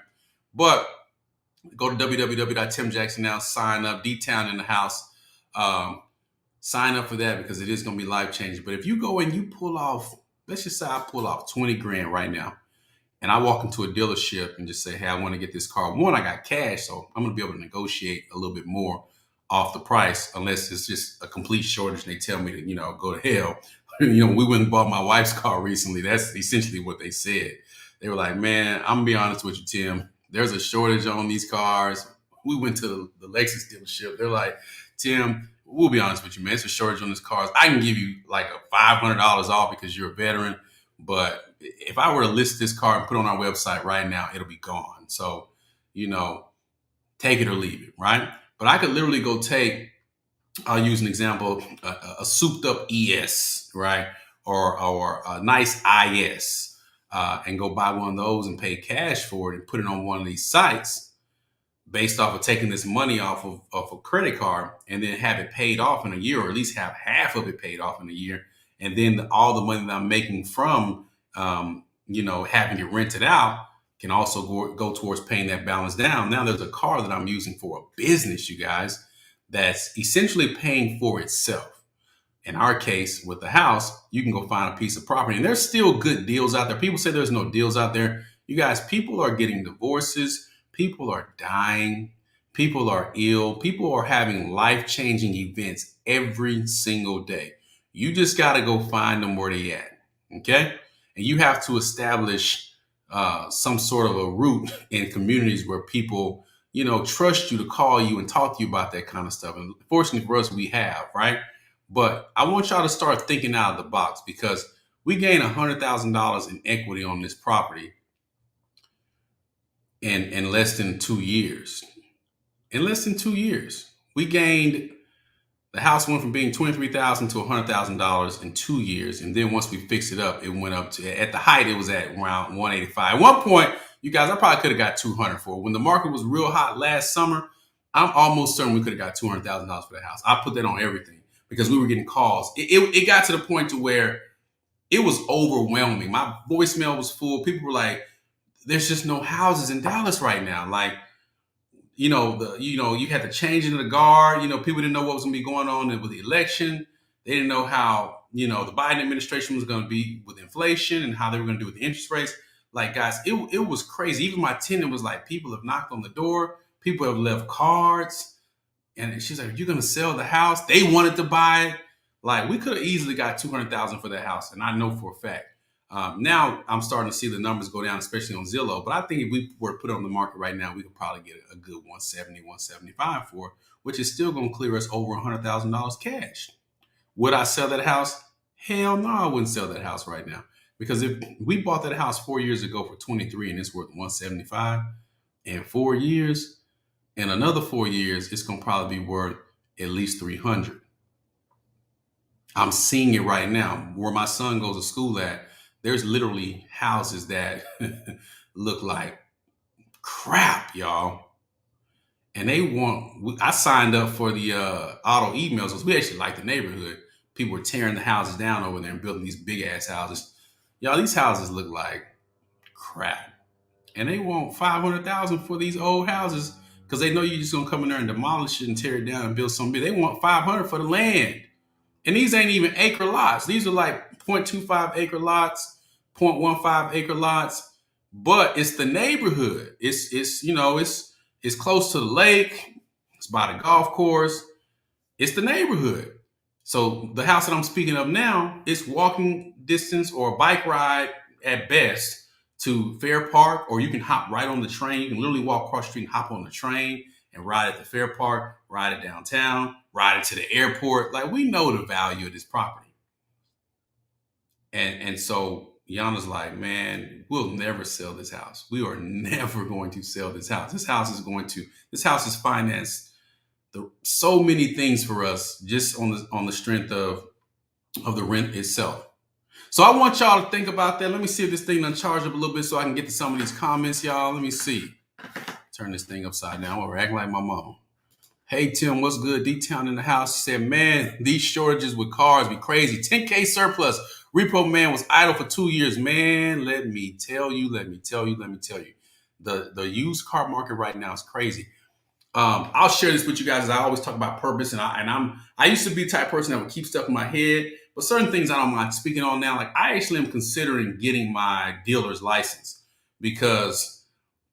Speaker 1: But go to www.timjackson now, sign up, D-Town in the house. Sign up for that because it is gonna be life changing. But if you go and you pull off, let's just say I pull off 20 grand right now, and I walk into a dealership and just say, hey, I want to get this car. One, I got cash, so I'm going to be able to negotiate a little bit more off the price, unless it's just a complete shortage and they tell me to, go to hell. We went and bought my wife's car recently. That's essentially what they said. They were like, man, I'm going to be honest with you, Tim. There's a shortage on these cars. We went to the Lexus dealership. They're like, Tim, we'll be honest with you, man. It's a shortage on these cars. I can give you like a $500 off because you're a veteran. But if I were to list this car and put it on our website right now, it'll be gone. So, take it or leave it, right? But I could literally go take, I'll use an example, a souped up ES, right? Or a nice IS, and go buy one of those and pay cash for it and put it on one of these sites based off of taking this money off a credit card and then have it paid off in a year, or at least have half of it paid off in a year. And then all the money that I'm making from, having it rented out can also go towards paying that balance down. Now there's a car that I'm using for a business, you guys, that's essentially paying for itself. In our case, with the house, you can go find a piece of property, and there's still good deals out there. People say there's no deals out there. You guys, people are getting divorces. People are dying. People are ill. People are having life-changing events every single day. You just got to go find them where they at, okay? And you have to establish some sort of a route in communities where people, trust you to call you and talk to you about that kind of stuff. And fortunately for us, we have, right? But I want y'all to start thinking out of the box, because we gained $100,000 in equity on this property in less than 2 years. In less than 2 years, we gained. The house went from being $23,000 to $100,000 in 2 years, and then once we fixed it up, it went up to, at the height, it was at around 185. At one point, you guys, I probably could have got 200 for it. When the market was real hot last summer, I'm almost certain we could have got $200,000 for the house. I put that on everything because we were getting calls. It got to the point to where it was overwhelming. My voicemail was full. People were like, "There's just no houses in Dallas right now." Like, you had the change in the guard. People didn't know what was going to be going on with the election. They didn't know how, the Biden administration was going to be with inflation and how they were going to do with the interest rates. Like, guys, it was crazy. Even my tenant was like, people have knocked on the door. People have left cards. And she's like, "You're going to sell the house?" They wanted to buy it. Like, we could have easily got $200,000 for that house. And I know for a fact. Now I'm starting to see the numbers go down, especially on Zillow. But I think if we were to put it on the market right now, we could probably get a good 170, 175 for it, which is still going to clear us over $100,000 cash. Would I sell that house? Hell no, I wouldn't sell that house right now. Because if we bought that house 4 years ago for 23 and it's worth 175, in 4 years, in another 4 years, it's going to probably be worth at least 300. I'm seeing it right now where my son goes to school at. There's literally houses that look like crap, y'all. And I signed up for the auto emails because we actually like the neighborhood. People were tearing the houses down over there and building these big ass houses. Y'all, these houses look like crap. And they want $500,000 for these old houses because they know you're just going to come in there and demolish it and tear it down and build something big. They want $500 for the land. And these ain't even acre lots. These are like 0.25 acre lots, 0.15 acre lots. But it's the neighborhood. It's close to the lake. It's by the golf course. It's the neighborhood. So the house that I'm speaking of now is walking distance or a bike ride at best to Fair Park, or you can hop right on the train. You can literally walk across the street, hop on the train, and ride at the Fair Park, ride it downtown, ride it to the airport. Like, we know the value of this property. And so Yana's like, "Man, we'll never sell this house. We are never going to sell this house. This house is financed so many things for us just on the strength of the rent itself." So I want y'all to think about that. Let me see if this thing done charged up a little bit so I can get to some of these comments, y'all. Let me see. Turn this thing upside down. We're acting like my mom. "Hey, Tim, what's good? D-Town in the house." She said, "Man, these shortages with cars be crazy. 10K surplus. Repo man was idle for 2 years." Man, let me tell you. The used car market right now is crazy. I'll share this with you guys. As I always talk about purpose, and I used to be the type of person that would keep stuff in my head, but certain things I don't mind speaking on now. Like, I actually am considering getting my dealer's license because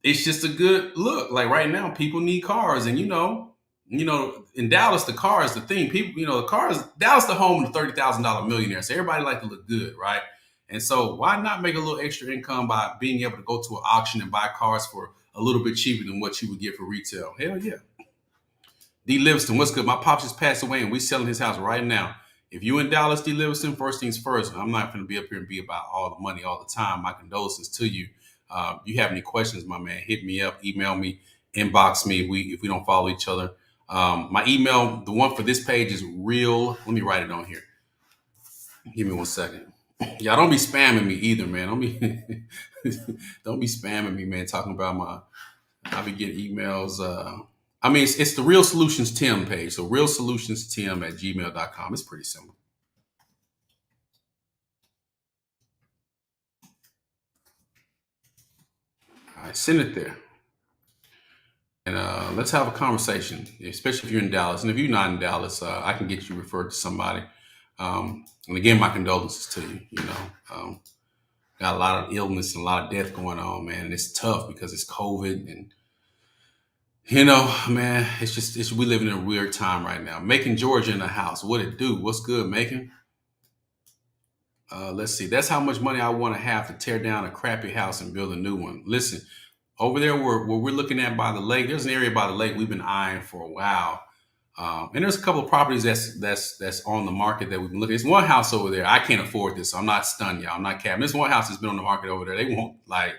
Speaker 1: it's just a good look. Like, right now, people need cars, and in Dallas, the car is the thing. People, Dallas, the home of the $30,000 millionaire. So everybody like to look good, right? And so why not make a little extra income by being able to go to an auction and buy cars for a little bit cheaper than what you would get for retail? Hell yeah. D. Livingston, what's good? My pops just passed away and we selling his house right now. If you in Dallas, D. Livingston, first things first. I'm not going to be up here and be about all the money all the time. My condolences to you. You have any questions, my man, hit me up, email me, inbox me if we don't follow each other. My email, the one for this page is real. Let me write it on here. Give me 1 second. Y'all don't be spamming me either, man. Don't be don't be spamming me, man. Talking about I be getting emails. I mean, it's the Real Solutions Tim page. So realsolutionstim@gmail.com. It's pretty simple. All right, send it there. And let's have a conversation, especially if you're in Dallas. And if you're not in Dallas, I can get you referred to somebody. And again, my condolences to you. Got a lot of illness and a lot of death going on, man. And it's tough because it's COVID. And, man, we live in a weird time right now. Macon, Georgia in the house. What it do? What's good, Macon? Let's see. That's how much money I want to have to tear down a crappy house and build a new one. Listen, over there where we're looking at by the lake, there's an area by the lake we've been eyeing for a while. And there's a couple of properties that's on the market that we've been looking at. There's one house over there. I can't afford this, so I'm not stunned, y'all. I'm not capping. There's one house that's been on the market over there. They want like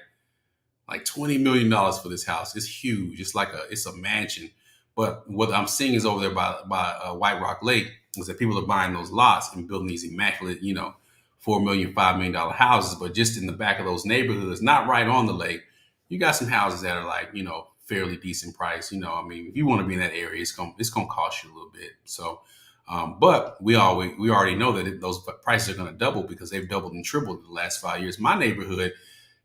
Speaker 1: $20 million for this house. It's huge. It's a mansion. But what I'm seeing is over there by White Rock Lake is that people are buying those lots and building these immaculate, $4 million, $5 million houses. But just in the back of those neighborhoods, not right on the lake, you got some houses that are like, fairly decent price. I mean, if you want to be in that area, it's gonna cost you a little bit. So, but we already know that those prices are going to double because they've doubled and tripled in the last 5 years. My neighborhood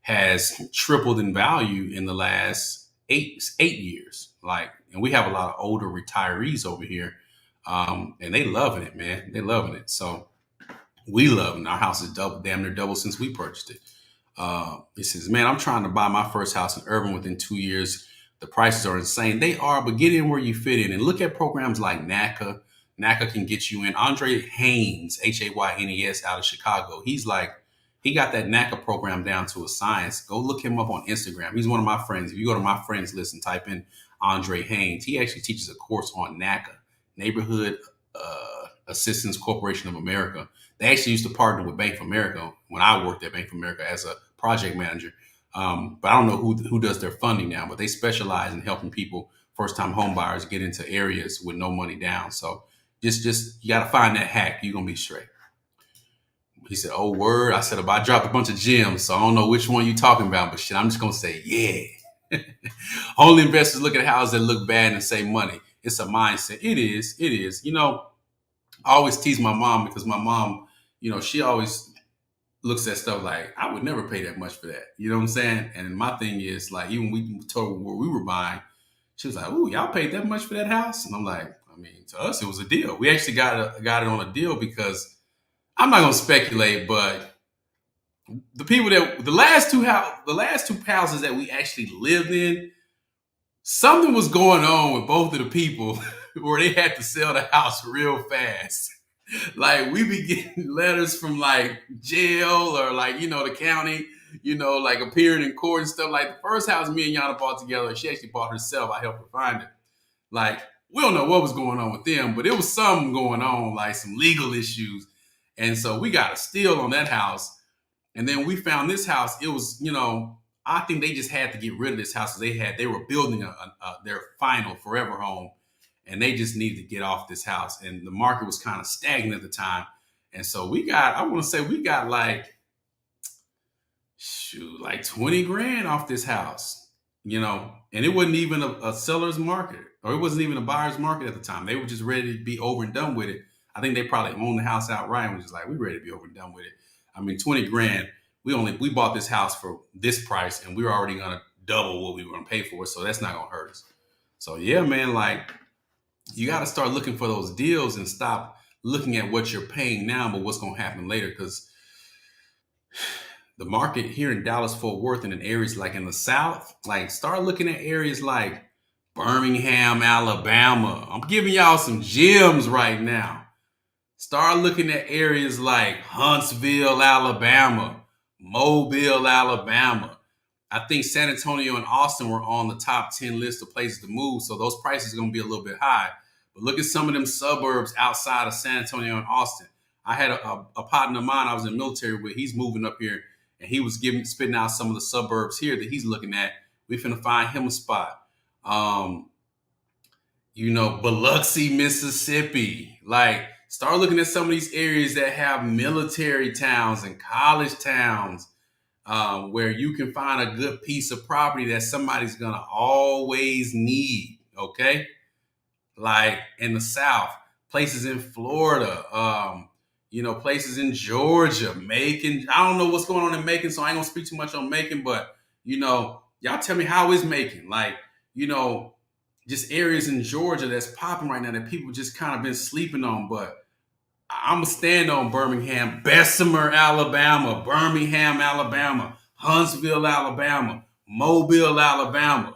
Speaker 1: has tripled in value in the last eight years. And we have a lot of older retirees over here, and they loving it, man. They loving it. So we love it. Our house is damn near double since we purchased it. He says, man, I'm trying to buy my first house in Irving within 2 years. The prices are insane. They are, but get in where you fit in and look at programs like NACA. NACA can get you in. Andre Haynes, Haynes, out of Chicago. He got that NACA program down to a science. Go look him up on Instagram. He's one of my friends. If you go to my friends list and type in Andre Haynes, he actually teaches a course on NACA, Neighborhood Assistance Corporation of America. They actually used to partner with Bank of America when I worked at Bank of America as a project manager. But I don't know who does their funding now, but they specialize in helping people, first-time home buyers, get into areas with no money down. So just you got to find that hack. You're going to be straight. He said, oh, word. I said, I dropped a bunch of gems, so I don't know which one you're talking about, but shit, I'm just going to say, yeah. Only investors look at houses that look bad and save money. It's a mindset. It is. I always tease my mom because my mom, she always looks at stuff like, I would never pay that much for that. You know what I'm saying? And my thing is, like, even we told her where we were buying, she was like, ooh, y'all paid that much for that house? And I'm like, I mean, to us, it was a deal. We actually got it on a deal because I'm not going to speculate, but the last two houses that we actually lived in, something was going on with both of the people where they had to sell the house real fast. Like we be getting letters from like jail or like, the county, like appearing in court and stuff. Like the first house me and Yana bought together, she actually bought herself. I helped her find it. Like we don't know what was going on with them, but it was something going on, like some legal issues. And so we got a steal on that house. And then we found this house. It was, I think they just had to get rid of this house. They were building their final forever home. And they just needed to get off this house. And the market was kind of stagnant at the time. And so I want to say we got like 20 grand off this house, and it wasn't even a seller's market or it wasn't even a buyer's market at the time. They were just ready to be over and done with it. I think they probably owned the house outright and was just like, we're ready to be over and done with it. I mean, 20 grand, we bought this house for this price and we were already going to double what we were going to pay for it. So that's not going to hurt us. So yeah, man, like, you got to start looking for those deals and stop looking at what you're paying now, but what's going to happen later. Because the market here in Dallas, Fort Worth, and in areas like in the South, like start looking at areas like Birmingham, Alabama. I'm giving y'all some gems right now. Start looking at areas like Huntsville, Alabama, Mobile, Alabama. I think San Antonio and Austin were on the top 10 list of places to move. So those prices are going to be a little bit high. But look at some of them suburbs outside of San Antonio and Austin. I had a partner of mine I was in the military with. He's moving up here and he was spitting out some of the suburbs here that he's looking at. We finna find him a spot. Um, Biloxi, Mississippi. Like, start looking at some of these areas that have military towns and college towns, where you can find a good piece of property that somebody's gonna always need. Okay, like in the South, places in Florida, places in Georgia, Macon. I don't know what's going on in Macon, so I ain't gonna speak too much on Macon, but y'all tell me how is Macon? Like, you know, just areas in Georgia that's popping right now that people just kind of been sleeping on. But I'm gonna stand on Birmingham, Bessemer, Alabama, Birmingham, Alabama, Huntsville, Alabama, Mobile, Alabama.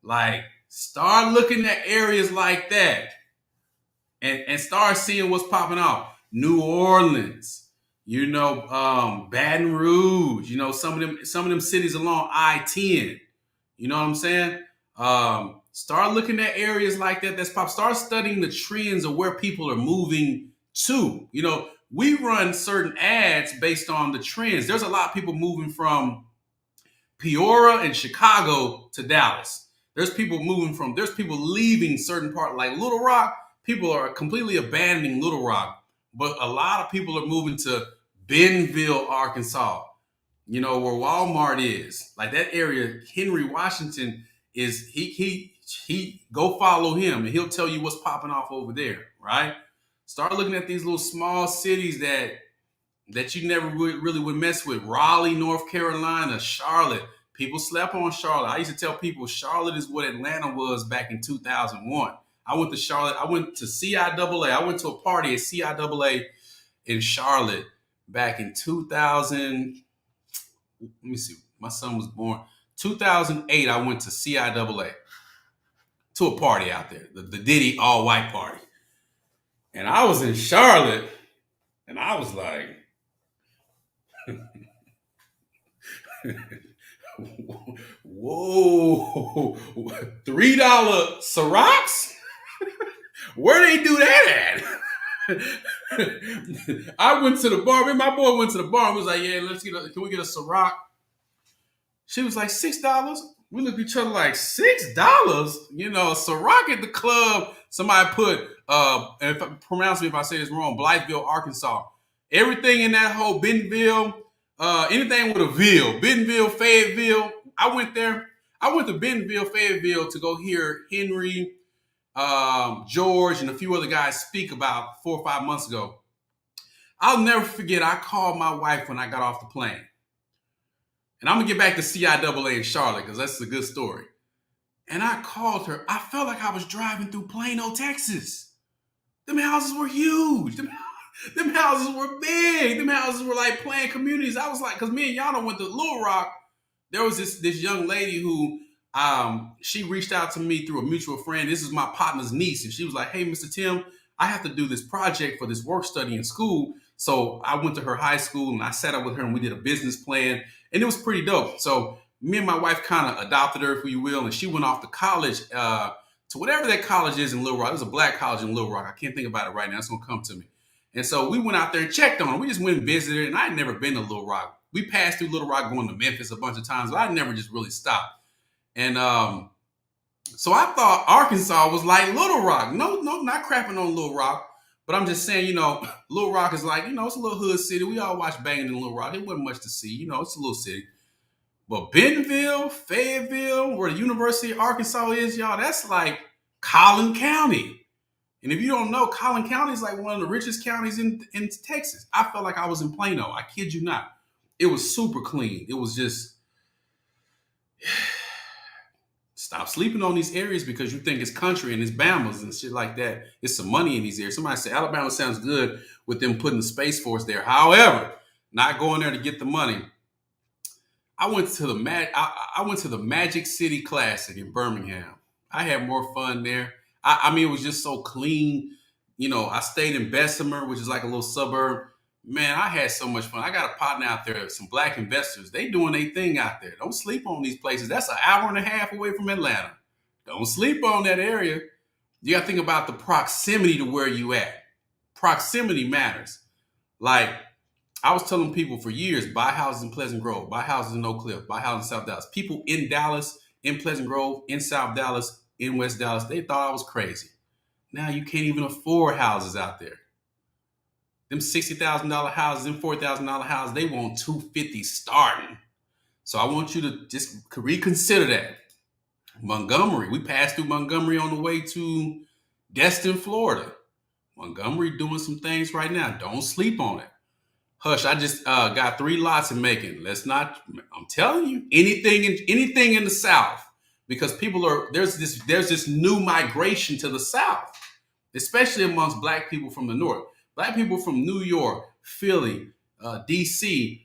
Speaker 1: Like, start looking at areas like that and start seeing what's popping off. New Orleans, Baton Rouge, some of them cities along I-10. You know what I'm saying? Start looking at areas like that that's pop. Start studying the trends of where people are moving to. We run certain ads based on the trends. There's a lot of people moving from Peoria and Chicago to Dallas. There's people leaving certain part like Little Rock. People are completely abandoning Little Rock, but a lot of people are moving to Bentonville, Arkansas. Where Walmart is, like that area. Henry Washington is he go follow him and he'll tell you what's popping off over there, right? Start looking at these little small cities that you never really would mess with. Raleigh, North Carolina, Charlotte. People slept on Charlotte. I used to tell people Charlotte is what Atlanta was back in 2001. I went to Charlotte. I went to CIAA. I went to a party at CIAA in Charlotte back in 2000. Let me see. My son was born 2008. I went to CIAA to a party out there, the Diddy all white party. And I was in Charlotte and I was like, whoa, $3 Cirocs? Where they do that at? I went to the bar. My boy went to the bar and was like, "Yeah, can we get a Ciroc?" She was like, $6. We looked at each other like, $6? A Ciroc at the club. Somebody put, if pronounce me if I say this wrong, Blytheville, Arkansas. Everything in that whole Bentonville, anything with a ville, Bentonville, Fayetteville. I went there. I went to Bentonville, Fayetteville to go hear Henry, George, and a few other guys speak about 4 or 5 months ago. I'll never forget, I called my wife when I got off the plane. And I'm going to get back to CIAA in Charlotte because that's a good story. And I called her. I felt like I was driving through Plano, Texas. Them houses were huge. Them houses were big. Them houses were like planned communities. I was like, because me and Yana went to Little Rock. There was this young lady who she reached out to me through a mutual friend. This is my partner's niece. And she was like, "Hey, Mr. Tim, I have to do this project for this work study in school." So I went to her high school and I sat up with her and we did a business plan. And it was pretty dope. So me and my wife kind of adopted her, if you will. And she went off to college, to whatever that college is in Little Rock. It was a black college in Little Rock. I can't think about it right now. It's going to come to me. And so we went out there and checked on her. We just went and visited. And I had never been to Little Rock. We passed through Little Rock going to Memphis a bunch of times, but I never just really stopped. And so I thought Arkansas was like Little Rock. No, not crapping on Little Rock. But I'm just saying, Little Rock is like, it's a little hood city. We all watch Banging in Little Rock. It wasn't much to see. It's a little city. But Bentonville, Fayetteville, where the University of Arkansas is, y'all, that's like Collin County. And if you don't know, Collin County is like one of the richest counties in Texas. I felt like I was in Plano. I kid you not. It was super clean. It was just... Stop sleeping on these areas because you think it's country and it's Bamas and shit like that. It's some money in these areas. Somebody said Alabama sounds good with them putting the Space Force there. However, not going there to get the money. I went to the Magic City Classic in Birmingham. I had more fun there. I mean, it was just so clean. I stayed in Bessemer, which is like a little suburb. Man, I had so much fun. I got a partner out there, some black investors. They doing their thing out there. Don't sleep on these places. That's an hour and a half away from Atlanta. Don't sleep on that area. You got to think about the proximity to where you at. Proximity matters. Like, I was telling people for years, buy houses in Pleasant Grove, buy houses in Oak Cliff, buy houses in South Dallas. People in Dallas, in Pleasant Grove, in South Dallas, in West Dallas, they thought I was crazy. Now you can't even afford houses out there. Them $60,000 houses, them $40,000 houses, they want $250 starting. So I want you to just reconsider that. Montgomery, we passed through Montgomery on the way to Destin, Florida. Montgomery doing some things right now. Don't sleep on it. Hush, I just got 3 lots in Macon. Let's not, I'm telling you, anything in the South, because people are, there's this new migration to the South, especially amongst Black people from the North. Black people from New York, Philly, DC,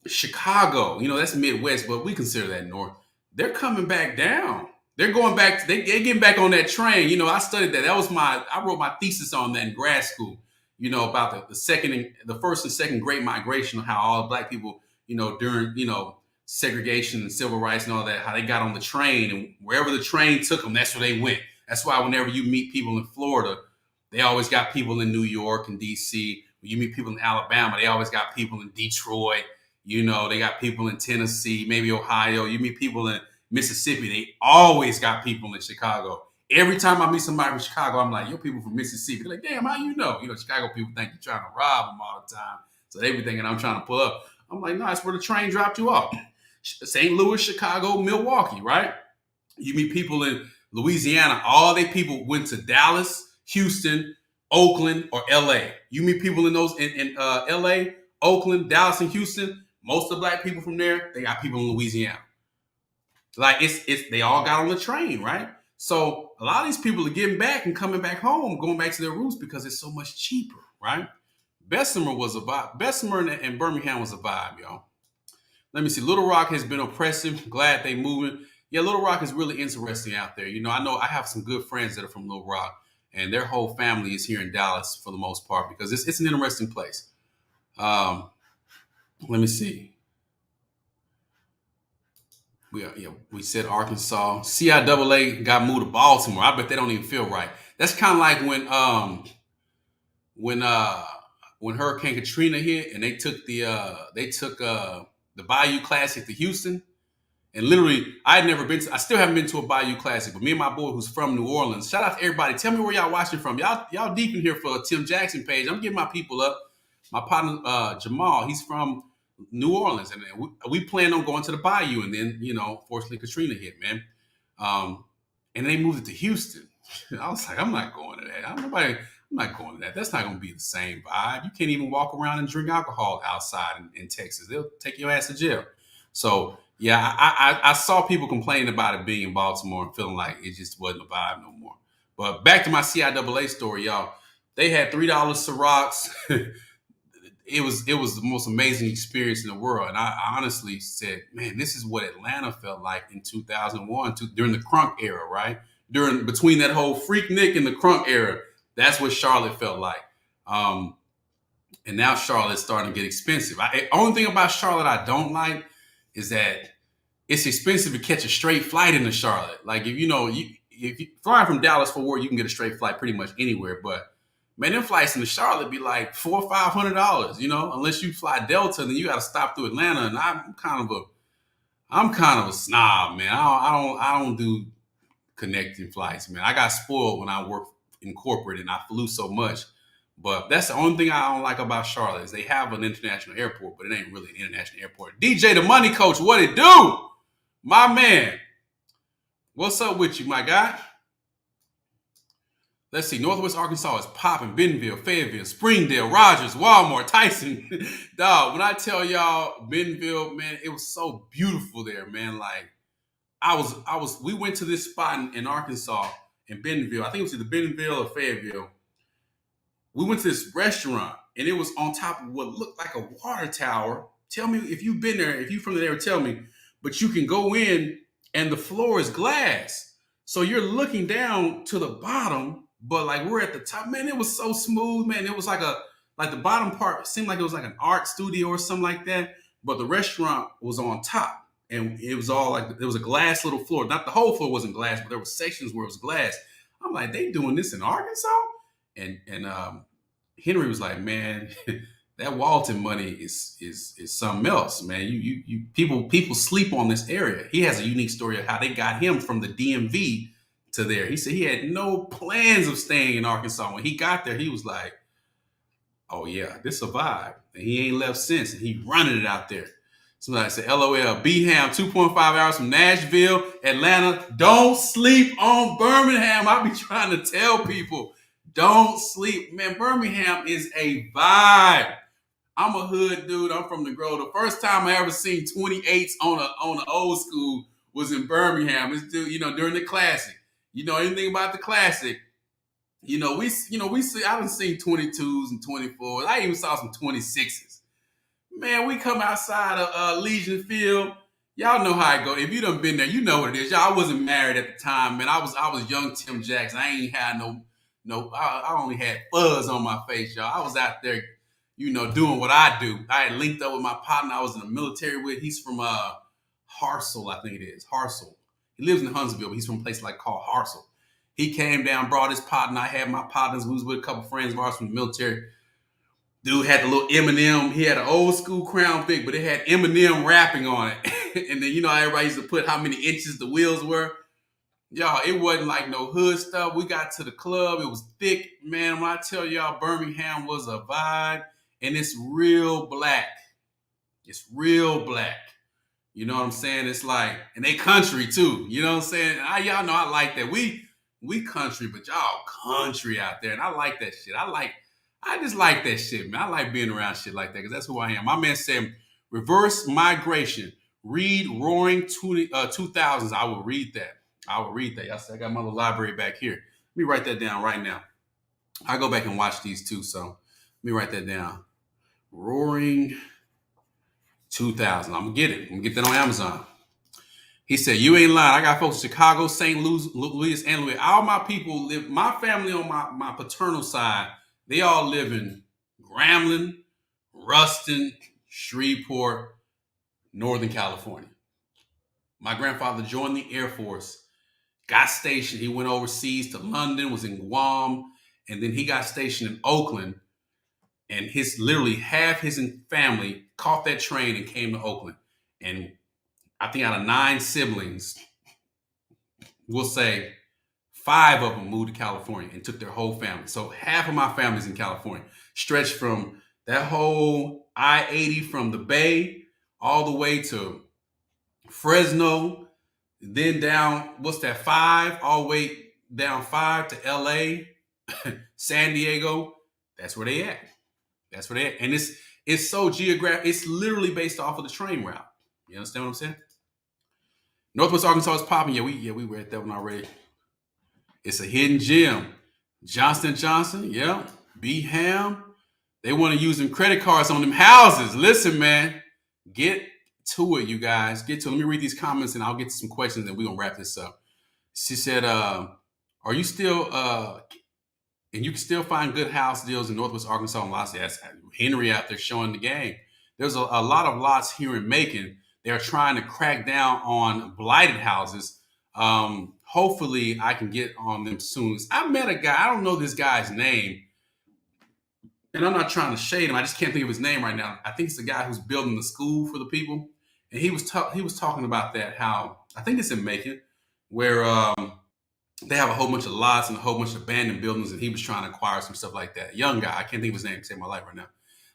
Speaker 1: Chicago, that's Midwest, but we consider that North. They're coming back down. They're going back, they're getting back on that train. I studied that. I wrote my thesis on that in grad school, about the first and second Great Migration, how all Black people, during, segregation and civil rights and all that, how they got on the train, and wherever the train took them, that's where they went. That's why whenever you meet people in Florida, they always got people in New York and DC. When you meet people in Alabama, they always got people in Detroit. They got people in Tennessee, maybe Ohio. You meet people in Mississippi, they always got people in Chicago. Every time I meet somebody from Chicago, I'm like, yo, people from Mississippi. They're like, damn, how you know? Chicago people think you're trying to rob them all the time. So they be thinking I'm trying to pull up. I'm like, no, it's where the train dropped you off. St. Louis, Chicago, Milwaukee, right? You meet people in Louisiana, all they people went to Dallas, Houston, Oakland, or LA. You meet people in those in LA, Oakland, Dallas, and Houston. Most of the Black people from there, they got people in Louisiana. Like it's they all got on the train, right? So a lot of these people are getting back and coming back home, going back to their roots because it's so much cheaper, right? Bessemer was a vibe. Bessemer and Birmingham was a vibe, y'all. Let me see. Little Rock has been oppressive. Glad they moving. Yeah, Little Rock is really interesting out there. I know I have some good friends that are from Little Rock, and their whole family is here in Dallas for the most part because it's an interesting place. Let me see. We said Arkansas. CIAA got moved to Baltimore. I bet they don't even feel right. That's kind of like when Hurricane Katrina hit and they took the Bayou Classic to Houston. And literally, I still haven't been to a Bayou Classic, but me and my boy who's from New Orleans, shout out to everybody. Tell me where y'all watching from. Y'all deep in here for a Tim Jackson page. I'm getting my people up. My partner, Jamal, he's from New Orleans, and we plan on going to the Bayou, and then fortunately Katrina hit, man, and they moved it to Houston. I was like, I'm not going to that. I'm not going to that. That's not going to be the same vibe. You can't even walk around and drink alcohol outside in Texas. They'll take your ass to jail. So yeah, I saw people complaining about it being in Baltimore and feeling like it just wasn't a vibe no more. But back to my CIAA story, y'all. They had $3 Cirocs. It was the most amazing experience in the world. And I honestly said, man, this is what Atlanta felt like in 2001 during the crunk era, right? Between that whole Freaknik and the crunk era, that's what Charlotte felt like. And now Charlotte's starting to get expensive. The only thing about Charlotte I don't like is that it's expensive to catch a straight flight into Charlotte. Like if you fly from Dallas Fort Worth, you can get a straight flight pretty much anywhere, but man, them flights into Charlotte be like $400 or $500, unless you fly Delta, then you got to stop through Atlanta. And I'm kind of a snob, man. I don't do connecting flights, man. I got spoiled when I worked in corporate and I flew so much. But that's the only thing I don't like about Charlotte is they have an international airport, but it ain't really an international airport. DJ, the money coach, what it do? My man. What's up with you, my guy? Let's see. Northwest Arkansas is popping. Bentonville, Fayetteville, Springdale, Rogers, Walmart, Tyson. Dog, when I tell y'all Bentonville, man, it was so beautiful there, man. Like we went to this spot in Arkansas, in Bentonville. I think it was either Bentonville or Fayetteville. We went to this restaurant and it was on top of what looked like a water tower. Tell me if you've been there, if you're from there, tell me. But you can go in and the floor is glass. So you're looking down to the bottom, but like we're at the top. Man, it was so smooth, man. It was like the bottom part seemed like it was like an art studio or something like that. But the restaurant was on top. And it was all like, there was a glass little floor. Not the whole floor wasn't glass, but there were sections where it was glass. I'm like, they doing this in Arkansas? And Henry was like, man, that Walton money is something else, man. People sleep on this area. He has a unique story of how they got him from the DMV to there. He said he had no plans of staying in Arkansas. When he got there, he was like, "Oh yeah, this a vibe," and he ain't left since. And he running it out there. Somebody said, "LOL, Beham, 2.5 hours from Nashville, Atlanta. Don't sleep on Birmingham." I be trying to tell people, don't sleep, man. Birmingham is a vibe. I'm a hood dude. I'm from the Grove. The first time I ever seen 28s on an old school was in Birmingham. It's still, during the Classic. You know anything about the Classic? We see. I done seen 22s and 24s. I even saw some 26s. Man, we come outside of Legion Field. Y'all know how it go. If you done been there, you know what it is. Y'all, I wasn't married at the time, man. I was young Tim Jackson. I ain't had no. I only had fuzz on my face, y'all. I was out there, doing what I do. I had linked up with my partner I was in the military with. He's from Harsel, I think it is. Harsel. He lives in Huntsville, but he's from a place called Harsel. He came down, brought his partner. I had my partners. We was with a couple friends of ours from the military. Dude had the little Eminem. He had an old school Crown Vic, but it had Eminem rapping on it. And then how everybody used to put how many inches the wheels were. Y'all, it wasn't like no hood stuff. We got to the club. It was thick, man. When I tell y'all, Birmingham was a vibe, and it's real black. It's real black. You know what I'm saying? It's like, and they country too. You know what I'm saying? Y'all know I like that. We country, but y'all country out there, and I like that shit. I just like that shit, man. I like being around shit like that because that's who I am. My man said, reverse migration. Read Roaring 2000s. I will read that. Y'all see, I got my little library back here. Let me write that down right now. I go back and watch these too, so let me write that down. Roaring 2000. I'm going to get it. I'm going to get that on Amazon. He said, you ain't lying. I got folks in Chicago, St. Louis, and Louis. All my people live, my family on my paternal side, they all live in Grambling, Ruston, Shreveport, Northern California. My grandfather joined the Air Force, got stationed. He went overseas to London, was in Guam, and then he got stationed in Oakland. And literally half his family caught that train and came to Oakland. And I think out of 9 siblings, we'll say 5 of them moved to California and took their whole family. So half of my family's in California, stretched from that whole I-80 from the Bay all the way to Fresno, then down, 5, all the way down 5 to LA, San Diego. That's where they at. And it's so geographic. It's literally based off of the train route. You understand what I'm saying? Northwest Arkansas is popping. Yeah, we read that one already. It's a hidden gem. Johnston & Johnson, yeah. Beham. They want to use them credit cards on them houses. Listen, man. Get to it, you guys. Get to it. Let me read these comments and I'll get to some questions and we're going to wrap this up. She said, are you still, and you can still find good house deals in Northwest Arkansas and Los Angeles. Henry out there showing the game. There's a lot of lots here in Macon. They're trying to crack down on blighted houses. Hopefully I can get on them soon. I met a guy, I don't know this guy's name, and I'm not trying to shade him. I just can't think of his name right now. I think it's the guy who's building the school for the people. And he was talking about that, how, I think it's in Macon, where they have a whole bunch of lots and a whole bunch of abandoned buildings, and he was trying to acquire some stuff like that. Young guy, I can't think of his name, save my life right now.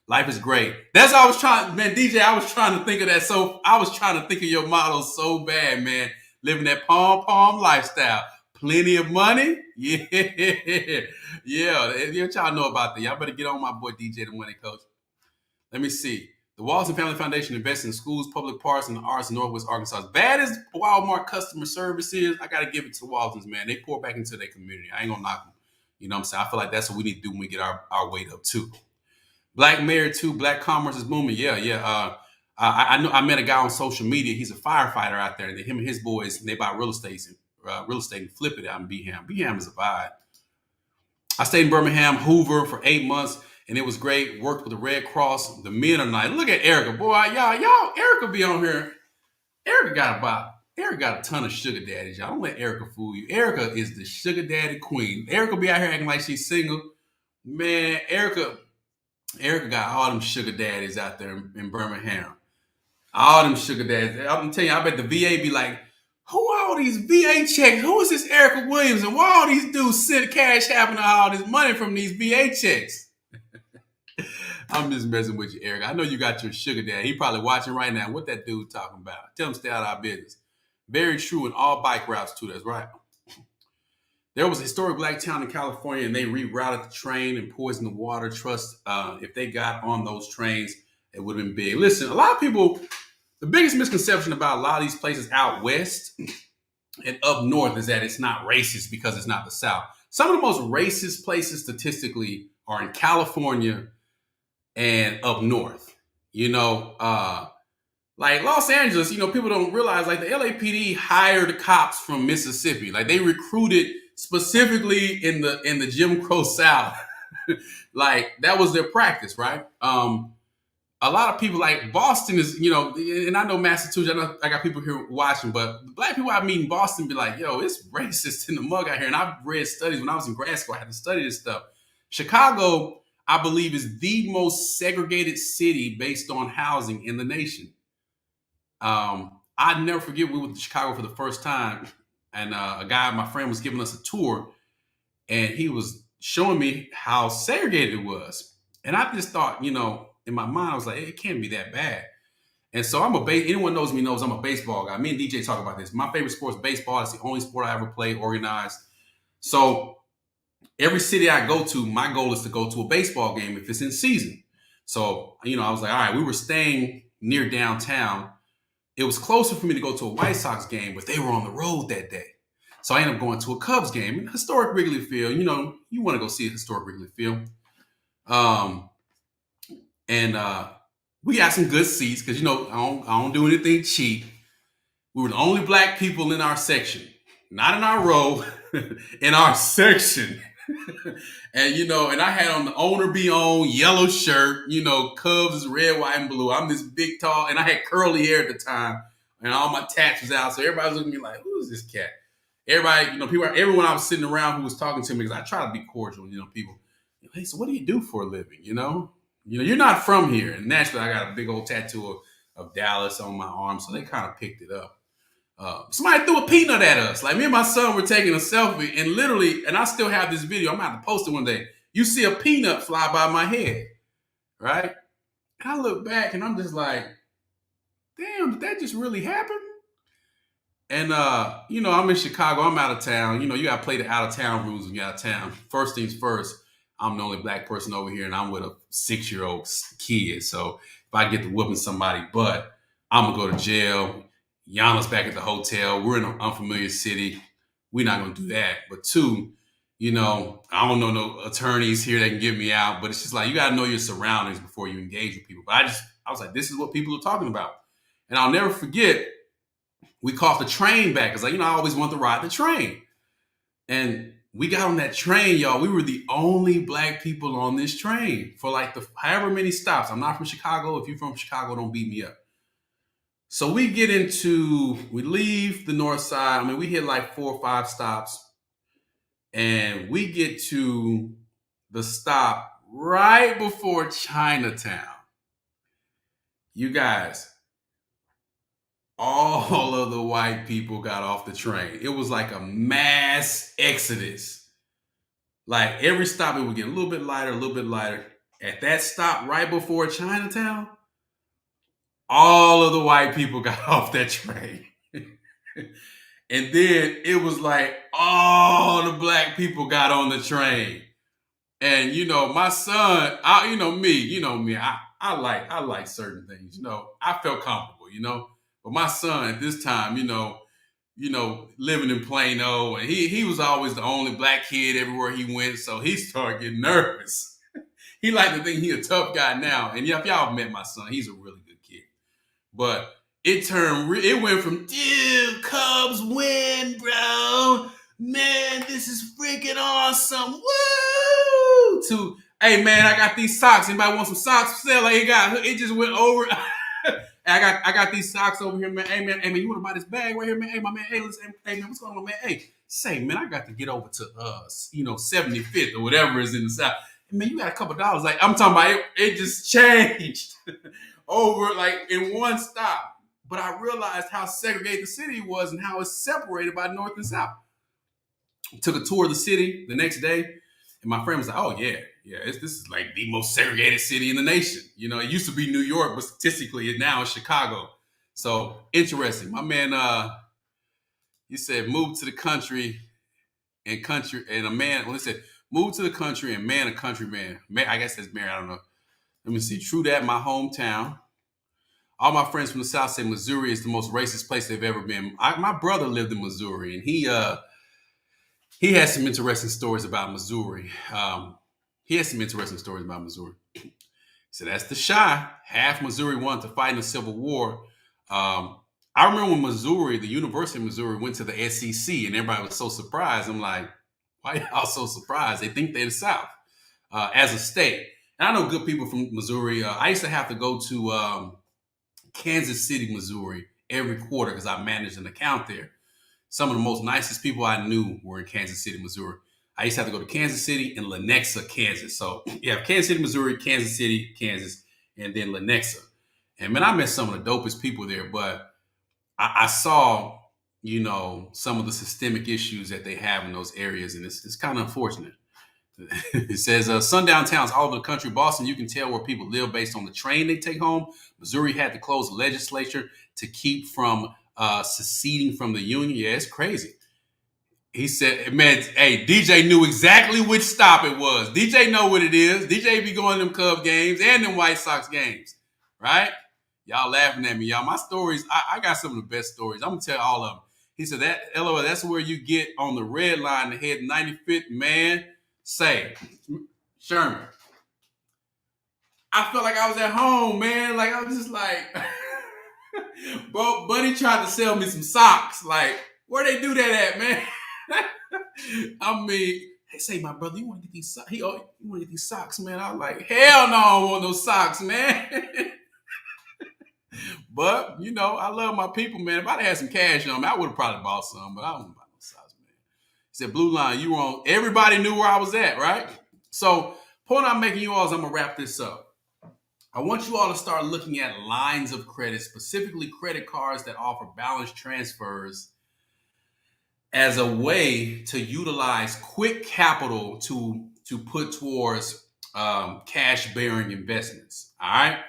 Speaker 1: Life is great. That's what I was trying, man, DJ, I was trying to think of that. So I was trying to think of your motto so bad, man. Living that palm lifestyle. Plenty of money. Yeah. Y'all know about that. Y'all better get on my boy DJ, the money coach. Let me see. The Walton Family Foundation invests in schools, public parks, and the arts in Northwest Arkansas. As bad as Walmart customer service is, I got to give it to the Waltons, man. They pour back into their community. I ain't going to knock them. You know what I'm saying? I feel like that's what we need to do when we get our weight up, too. Black Mayor, too. Black commerce is booming. Yeah. I met a guy on social media. He's a firefighter out there. Him and his boys, they buy real estate and flip it out in Beham. Beham is a vibe. I stayed in Birmingham, Hoover for 8 months, and it was great. Worked with the Red Cross. The men are nice. Look at Erica, boy. Y'all, Erica be on here. Erica got a ton of sugar daddies, y'all. Don't let Erica fool you. Erica is the sugar daddy queen. Erica be out here acting like she's single. Man, Erica, Erica got all them sugar daddies out there in Birmingham. All them sugar daddies. I'm telling you, I bet the VA be like, who are all these VA checks? Who is this Erica Williams? And why all these dudes send CashApp and all this money from these VA checks? I'm just messing with you, Eric. I know you got your sugar dad. He probably watching right now. What that dude talking about? Tell him stay out of our business. Very true in all bike routes too. That's right. There was a historic black town in California, and they rerouted the train and poisoned the water. Trust if they got on those trains, it would have been big. Listen, a lot of people, the biggest misconception about a lot of these places out west and up north is that it's not racist because it's not the South. Some of the most racist places statistically are in California and up north. You know, like Los Angeles, people don't realize like the LAPD hired cops from Mississippi. Like they recruited specifically in the Jim Crow South. Like that was their practice, right? A lot of people like Boston is, and I know Massachusetts, I got people here watching, but the black people I meet in Boston be like, yo, it's racist in the mug out here. And I've read studies when I was in grad school, I had to study this stuff. Chicago, I believe, is the most segregated city based on housing in the nation. I'd never forget, we went to Chicago for the first time, and a guy, my friend, was giving us a tour, and he was showing me how segregated it was. And I just thought, in my mind, I was like, it can't be that bad. And so anyone knows me knows I'm a baseball guy. Me and DJ talk about this. My favorite sport is baseball. It's the only sport I ever played organized. So every city I go to, my goal is to go to a baseball game if it's in season. So, I was like, all right, we were staying near downtown. It was closer for me to go to a White Sox game, but they were on the road that day. So I ended up going to a Cubs game, historic Wrigley Field. You want to go see a historic Wrigley Field. And we got some good seats because, I don't do anything cheap. We were the only black people in our section, not in our row, in our section. And, and I had on the owner be on yellow shirt, Cubs is red, white, and blue. I'm this big, tall, and I had curly hair at the time, and all my tats was out. So everybody was looking at me like, who is this cat? Everybody, everyone I was sitting around who was talking to me, because I try to be cordial, people, hey, so what do you do for a living, you're not from here. And naturally, I got a big old tattoo of Dallas on my arm, so they kind of picked it up. Somebody threw a peanut at us. Like me and my son were taking a selfie, and literally, and I still have this video. I'm gonna have to post it one day. You see a peanut fly by my head, right? And I look back, and I'm just like, damn, did that just really happen? And I'm in Chicago. I'm out of town. You gotta play the out of town rules when you're out of town. First things first. I'm the only black person over here, and I'm with a 6-year-old kid. So if I get to whooping somebody butt, I'm gonna go to jail. Yana's back at the hotel. We're in an unfamiliar city. We're not going to do that. But two, I don't know no attorneys here that can get me out. But it's just like, you got to know your surroundings before you engage with people. But I was like, this is what people are talking about. And I'll never forget, we caught the train back. Because, I always want to ride the train. And we got on that train, y'all. We were the only black people on this train for like however many stops. I'm not from Chicago. If you're from Chicago, don't beat me up. So we leave the north side. We hit like 4 or 5 stops, and we get to the stop right before Chinatown. You guys, all of the white people got off the train. It was like a mass exodus. Like every stop, it would get a little bit lighter, a little bit lighter. At that stop right before Chinatown, all of the white people got off that train. And then it was like all the black people got on the train. And my son, me, I like certain things, I felt comfortable, but my son at this time, living in Plano, and he was always the only black kid everywhere he went, so he started getting nervous. He liked to think he a tough guy now, and if y'all met my son, he's a really good kid. But it went from, dude, Cubs win, bro. Man, this is freaking awesome. Woo! To, hey, man, I got these socks. Anybody want some socks for sale? It just went over. I got these socks over here, man. Hey, man, you want to buy this bag right here, man? Hey, my man, hey, listen, hey, man, what's going on, man? Hey, say, man, I got to get over to, 75th or whatever is in the South. Man, you got a couple dollars. Like, I'm talking about it just changed over like in one stop. But I realized how segregated the city was and how it's separated by north and south. Took a tour of the city the next day, and my friend was like, "Oh yeah, this is like the most segregated city in the nation." You know, it used to be New York, but statistically, it now is Chicago. So interesting. My man, he said, "Move to the country and a man." Well, he said, "Move to the country and man a country man." I guess that's married. I don't know. Let me see. True that. My hometown. All my friends from the South say Missouri is the most racist place they've ever been. My brother lived in Missouri, and he has some interesting stories about Missouri. So that's the shy. Half Missouri wanted to fight in the Civil War. I remember when the University of Missouri, went to the SEC, and everybody was so surprised. I'm like, why y'all so surprised? They think they're the South as a state. And I know good people from Missouri. I used to have to go to Kansas City, Missouri, every quarter because I managed an account there. Some of the most nicest people I knew were in Kansas City, Missouri. I used to have to go to Kansas City and Lenexa, Kansas. So you have Kansas City, Missouri, Kansas City, Kansas, and then Lenexa. And man, I met some of the dopest people there, but I saw, some of the systemic issues that they have in those areas, and it's kind of unfortunate. It says sundown towns all over the country. Boston, you can tell where people live based on the train they take home. Missouri had to close the legislature to keep from seceding from the union. Yeah, it's crazy. He said, man, hey, DJ knew exactly which stop it was. DJ know what it is. DJ be going to them Cub games and them White Sox games, right? Y'all laughing at me, y'all. My stories, I got some of the best stories. I'm going to tell all of them. He said, LOL, that's where you get on the red line to head 95th, man. Say, Sherman, I felt like I was at home, man. Like, I was just like, Buddy tried to sell me some socks. Like, where they do that at, man? I mean, they say, my brother, you want to get these socks? You want to get these socks, man? I was like, hell no, I don't want those socks, man. But, I love my people, man. If I'd had some cash on me, I would have probably bought some, but I don't buy no socks, man. He said, Blue Line, you were on. Everybody knew where I was at, right? So, point I'm making you all is I'm going to wrap this up. I want you all to start looking at lines of credit, specifically credit cards that offer balance transfers, as a way to utilize quick capital to put towards cash bearing investments. All right.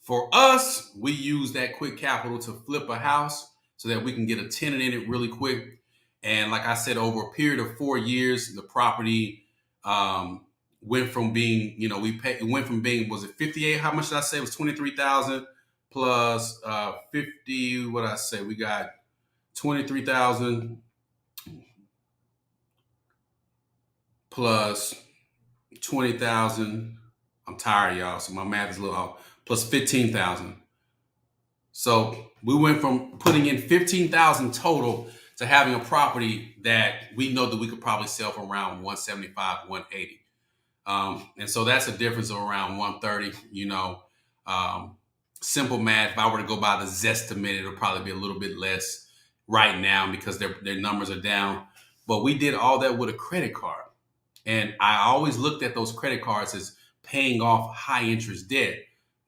Speaker 1: For us, we use that quick capital to flip a house so that we can get a tenant in it really quick. And like I said, over a period of 4 years, the property went from being, it went from being, was it 58? How much did I say? It was 23,000 plus 50. What did I say? We got 23,000 plus 20,000. I'm tired, y'all, so my math is a little off. Plus 15,000. So we went from putting in 15,000 total to having a property that we know that we could probably sell for around 175, 180. And so that's a difference of around 130. Simple math. If I were to go by the Zestimate, it'll probably be a little bit less right now because their numbers are down. But we did all that with a credit card. And I always looked at those credit cards as paying off high interest debt.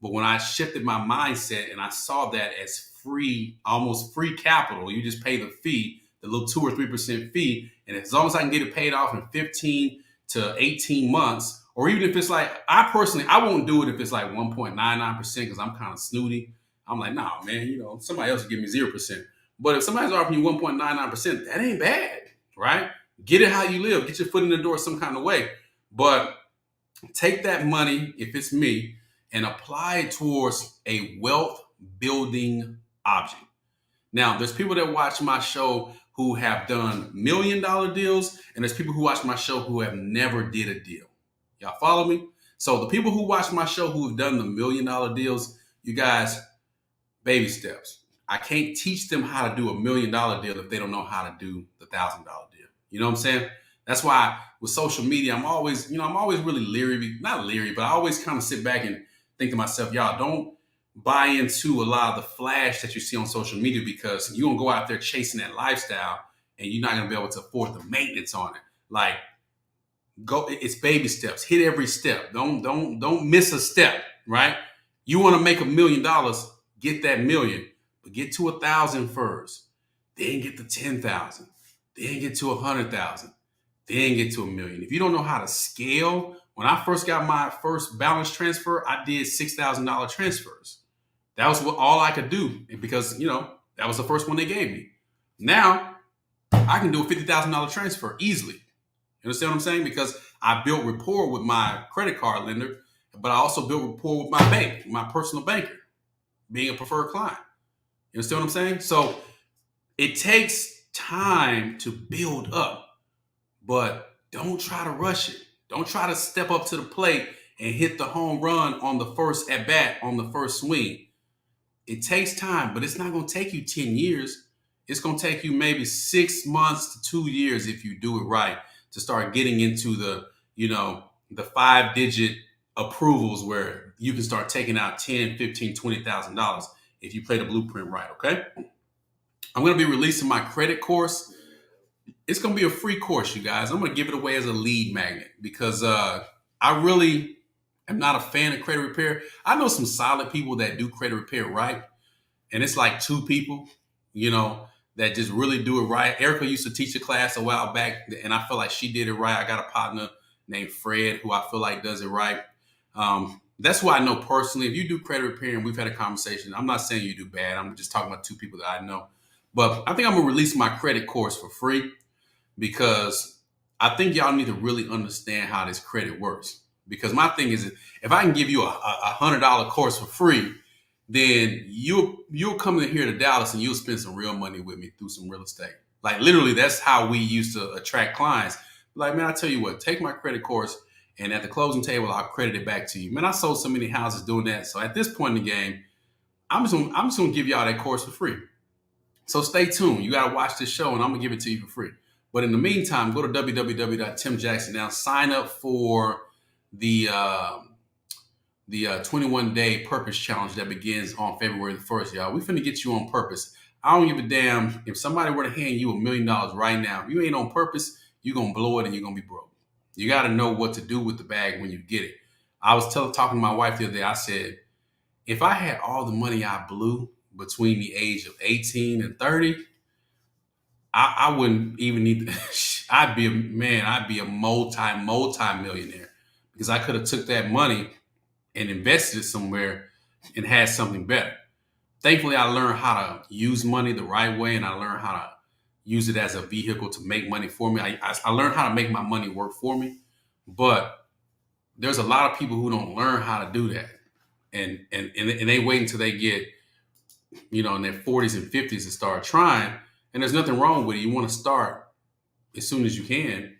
Speaker 1: But when I shifted my mindset and I saw that as free, almost free capital, you just pay the fee, the little 2 or 3% fee. And as long as I can get it paid off in 15 to 18 months, or even if it's like, I won't do it if it's like 1.99% because I'm kind of snooty. I'm like, nah, man, somebody else will give me 0%. But if somebody's offering you 1.99%, that ain't bad, right? Get it how you live. Get your foot in the door some kind of way. But take that money, if it's me, and apply it towards a wealth building object. Now, there's people that watch my show who have done $1 million deals, and there's people who watch my show who have never did a deal. Y'all follow me? So the people who watch my show who have done the $1 million deals, you guys, baby steps. I can't teach them how to do $1 million deal if they don't know how to do the $1,000 deal. You know what I'm saying? That's why with social media, I'm always really leery, not leery, but I always kind of sit back and think to myself, y'all, don't buy into a lot of the flash that you see on social media because you're going to go out there chasing that lifestyle and you're not going to be able to afford the maintenance on it. Like, Go. It's baby steps. Hit every step. Don't miss a step. Right. You want to make $1,000,000. Get that million, but get to 1,000 first. Then get to 10,000. Then get to 100,000. Then get to 1,000,000. If you don't know how to scale, when I first got my first balance transfer, I did $6,000 transfers. That was all I could do because that was the first one they gave me. Now I can do a $50,000 transfer easily. You understand what I'm saying? Because I built rapport with my credit card lender, but I also built rapport with my bank, my personal banker, being a preferred client. You understand what I'm saying? So it takes time to build up, but don't try to rush it. Don't try to step up to the plate and hit the home run on the first at bat, on the first swing. It takes time, but it's not going to take you 10 years. It's going to take you maybe 6 months to 2 years if you do it right to start getting into the 5-digit approvals where you can start taking out $10, $15, $20,000 if you play the blueprint right. Okay. I'm going to be releasing my credit course. It's going to be a free course, you guys. I'm going to give it away as a lead magnet because I really am not a fan of credit repair. I know some solid people that do credit repair right. And it's like 2 people, that just really do it right. Ericka used to teach a class a while back, and I feel like she did it right. I got a partner named Fred who I feel like does it right. That's who I know personally. If you do credit repair and we've had a conversation, I'm not saying you do bad. I'm just talking about 2 people that I know. But I think I'm going to release my credit course for free because I think y'all need to really understand how this credit works. Because my thing is, if I can give you a $100 course for free, then you'll come in here to Dallas and you'll spend some real money with me through some real estate. Like literally, that's how we used to attract clients. Like, man, I tell you what, take my credit course and at the closing table, I'll credit it back to you. Man, I sold so many houses doing that. So at this point in the game, I'm just gonna give y'all that course for free. So stay tuned. You got to watch this show and I'm going to give it to you for free. But in the meantime, go to www.timjackson now. Sign up for the 21-day purpose challenge that begins on February the 1st, y'all. We finna get you on purpose. I don't give a damn if somebody were to hand you $1 million right now. If you ain't on purpose, you're going to blow it and you're going to be broke. You got to know what to do with the bag when you get it. I was talking to my wife the other day. I said, if I had all the money I blew between the age of 18 and 30, I wouldn't even need to, I'd be a multi-millionaire because I could have took that money and invested it somewhere and had something better. Thankfully, I learned how to use money the right way and I learned how to use it as a vehicle to make money for me. I learned how to make my money work for me, but there's a lot of people who don't learn how to do that. And they wait until they get, in their 40s and 50s to start trying. And there's nothing wrong with it. You want to start as soon as you can,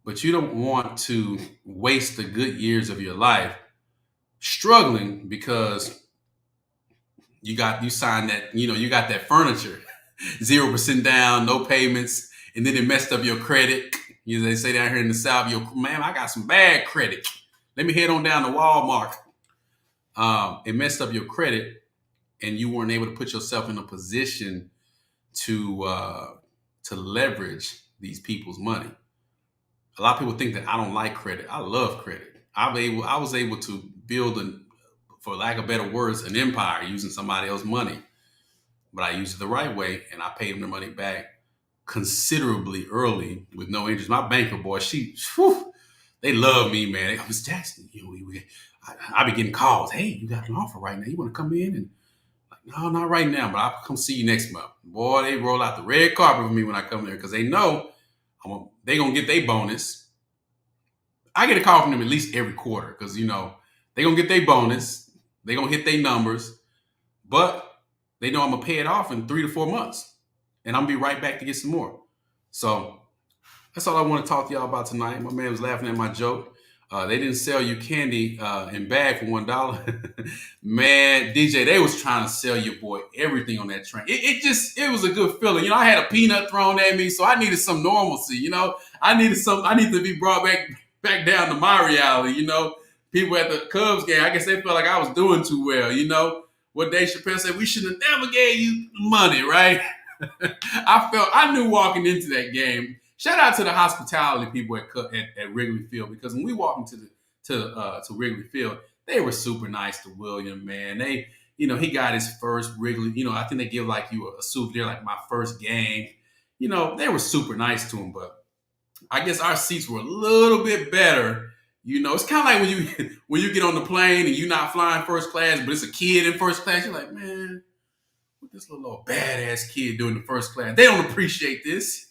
Speaker 1: but you don't want to waste the good years of your life struggling because you signed that, you got that furniture, 0% down, no payments, and then it messed up your credit. They say down here in the South, man, I got some bad credit. Let me head on down to Walmart. It messed up your credit and you weren't able to put yourself in a position to leverage these people's money. A lot of people think that I don't like credit. I love credit. I was able to build, for lack of better words, an empire using somebody else's money. But I used it the right way, and I paid them their money back considerably early with no interest. My banker, boy, they love me, man. They go, Mr. Jackson, I be getting calls. Hey, you got an offer right now. You want to come in? And no, not right now, but I'll come see you next month. Boy, they roll out the red carpet for me when I come there because they know they're going to get their bonus. I get a call from them at least every quarter because, they're going to get their bonus. They're going to hit their numbers. But they know I'm going to pay it off in 3 to 4 months. And I'm going to be right back to get some more. So that's all I want to talk to y'all about tonight. My man was laughing at my joke. They didn't sell you candy in bag for $1. Man, DJ, they was trying to sell your boy everything on that train. It was a good feeling. I had a peanut thrown at me, so I needed some normalcy. I need to be brought back down to my reality. People at the Cubs game, I guess they felt like I was doing too well. What Dave Chappelle said, we should have never gave you money, right? I knew walking into that game, Shout out to the hospitality people at Wrigley Field, because when we walked into to Wrigley Field, they were super nice to William, man. He got his first Wrigley. I think they give like you a souvenir, like my first game. They were super nice to him, but I guess our seats were a little bit better. It's kind of like when you when you get on the plane and you're not flying first class, but it's a kid in first class. You're like, man, what this little badass kid doing in first class? They don't appreciate this.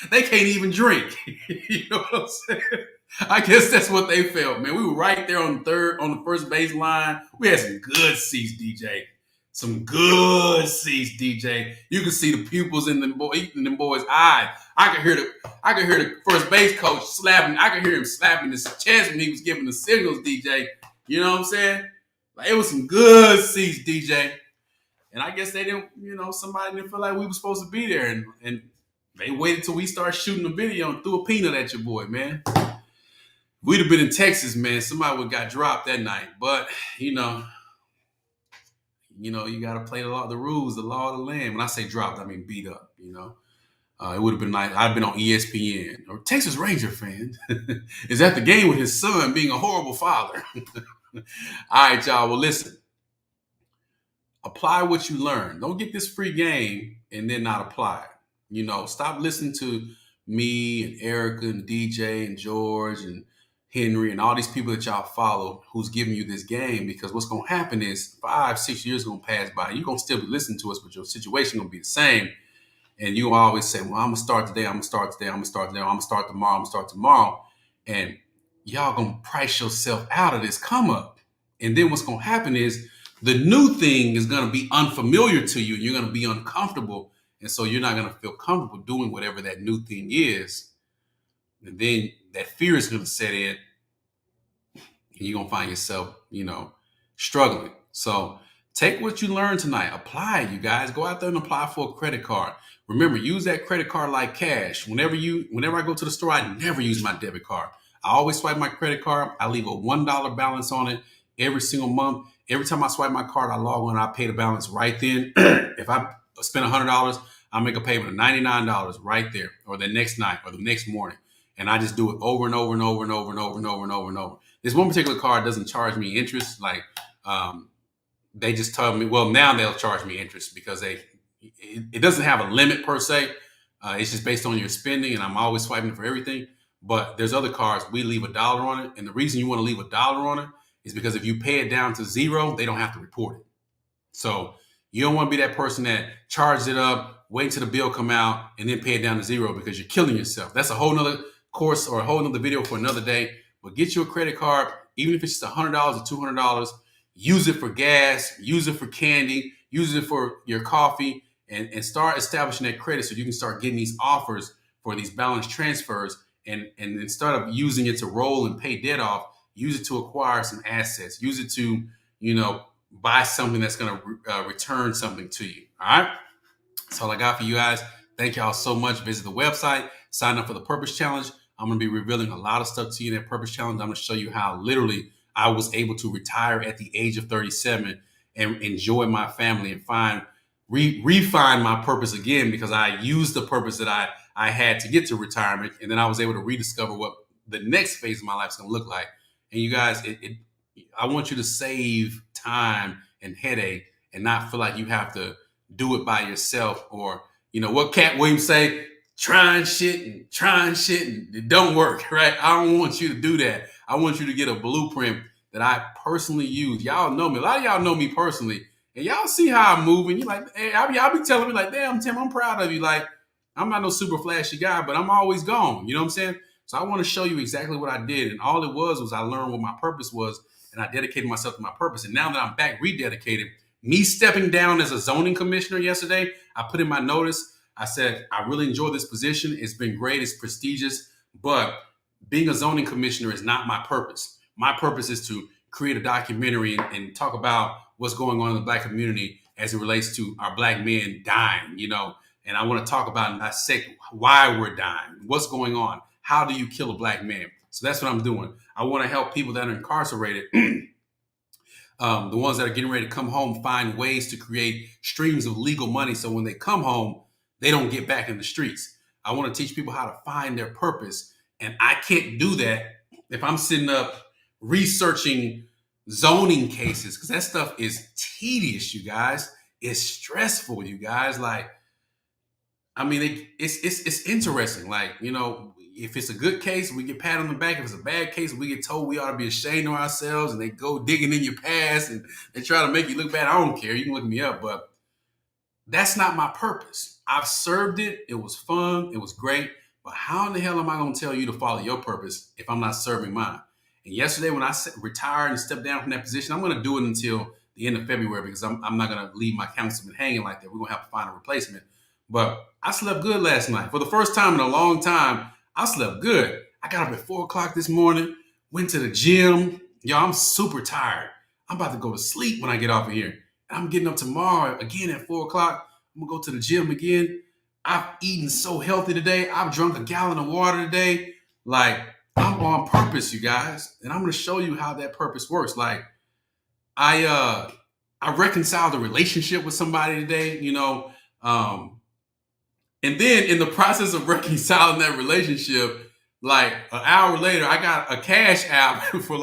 Speaker 1: They can't even drink. You know what I'm saying? I guess that's what they felt, man. We were right there on the first base line. We had some good seats, DJ. Some good seats, DJ. You could see the pupils in them boys' eyes. I could hear the first base coach slapping. I could hear him slapping his chest when he was giving the signals, DJ. You know what I'm saying? Like, it was some good seats, DJ. And I guess they didn't, somebody didn't feel like we were supposed to be there, and they waited till we started shooting the video and threw a peanut at your boy, man. We'd have been in Texas, man. Somebody would have got dropped that night. But, you got to play the rules, the law of the land. When I say dropped, I mean beat up, It would have been nice. I'd been on ESPN. Or Texas Ranger fan is at the game with his son being a horrible father. All right, y'all. Well, listen. Apply what you learn. Don't get this free game and then not apply it. Stop listening to me and Erica and DJ and George and Henry and all these people that y'all follow who's giving you this game, because what's going to happen is 5-6 years going to pass by. You're going to still be listening to us, but your situation going to be the same. And you always say, well, I'm going to start today. I'm going to start today. I'm going to start today. I'm going to start tomorrow. I'm going to start tomorrow. And y'all going to price yourself out of this come up. And then what's going to happen is the new thing is going to be unfamiliar to you. You're going to be uncomfortable. And so you're not going to feel comfortable doing whatever that new thing is. And then that fear is going to set in. And you're going to find yourself, struggling. So take what you learned tonight. Apply it, you guys. Go out there and apply for a credit card. Remember, use that credit card like cash. Whenever I go to the store, I never use my debit card. I always swipe my credit card. I leave a $1 balance on it every single month. Every time I swipe my card, I log on and I pay the balance right then. If I spend $100, I'll make a payment of $99 right there, or the next night, or the next morning. And I just do it over and over and over and over and over and over and over and over. This one particular card doesn't charge me interest. Like, they just tell me, well, now they'll charge me interest because it doesn't have a limit per se. It's just based on your spending, and I'm always swiping for everything. But there's other cards, we leave $1 on it. And the reason you want to leave $1 on it is because if you pay it down to zero, they don't have to report it. So you don't want to be that person that charges it up, wait till the bill come out, and then pay it down to zero, because you're killing yourself. That's a whole nother course or a whole nother video for another day. But get you a credit card, even if it's just $100 or $200. Use it for gas, use it for candy, use it for your coffee, and start establishing that credit so you can start getting these offers for these balance transfers. And instead of using it to roll and pay debt off, use it to acquire some assets. Use it to, buy something that's going to return something to you. All right. That's all I got for you guys. Thank y'all so much. Visit the website, sign up for the Purpose Challenge. I'm going to be revealing a lot of stuff to you in that Purpose Challenge. I'm going to show you how literally I was able to retire at the age of 37 and enjoy my family and refine my purpose again, because I used the purpose that I had to get to retirement. And then I was able to rediscover what the next phase of my life is going to look like. And you guys, I want you to save time and headache and not feel like you have to do it by yourself, or, what Cat Williams say, trying shit and it don't work, right? I don't want you to do that. I want you to get a blueprint that I personally use. Y'all know me. A lot of y'all know me personally, and y'all see how I'm moving. You're like, hey, y'all be telling me like, damn, Tim, I'm proud of you. Like, I'm not no super flashy guy, but I'm always gone. You know what I'm saying? So I want to show you exactly what I did. And all it was I learned what my purpose was, and I dedicated myself to my purpose. And now that I'm back rededicated, me stepping down as a zoning commissioner yesterday, I put in my notice. I said, I really enjoy this position. It's been great. It's prestigious. But being a zoning commissioner is not my purpose. My purpose is to create a documentary and talk about what's going on in the Black community as it relates to our Black men dying, And I want to talk about and dissect why we're dying, what's going on. How do you kill a Black man? So that's what I'm doing. I want to help people that are incarcerated, the ones that are getting ready to come home, find ways to create streams of legal money so when they come home, they don't get back in the streets. I want to teach people how to find their purpose. And I can't do that if I'm sitting up researching zoning cases, because that stuff is tedious, you guys. It's stressful, you guys. Like, I mean, it's interesting. Like, if it's a good case, we get pat on the back. If it's a bad case, we get told we ought to be ashamed of ourselves, and they go digging in your past and they try to make you look bad. I don't care. You can look me up, but that's not my purpose. I've served it. It was fun. It was great. But how in the hell am I going to tell you to follow your purpose if I'm not serving mine? And yesterday, when I retired and stepped down from that position, I'm going to do it until the end of February, because I'm not going to leave my councilman hanging like that. We're going to have to find a replacement. But I slept good last night. For the first time in a long time, I slept good. I got up at 4 o'clock this morning, went to the gym. Y'all, I'm super tired. I'm about to go to sleep when I get off of here. I'm getting up tomorrow again at 4 o'clock. I'm going to go to the gym again. I've eaten so healthy today. I've drunk a gallon of water today. Like, I'm on purpose, you guys. And I'm going to show you how that purpose works. Like, I reconciled a relationship with somebody today, and then in the process of reconciling that relationship, like an hour later, I got a cash app for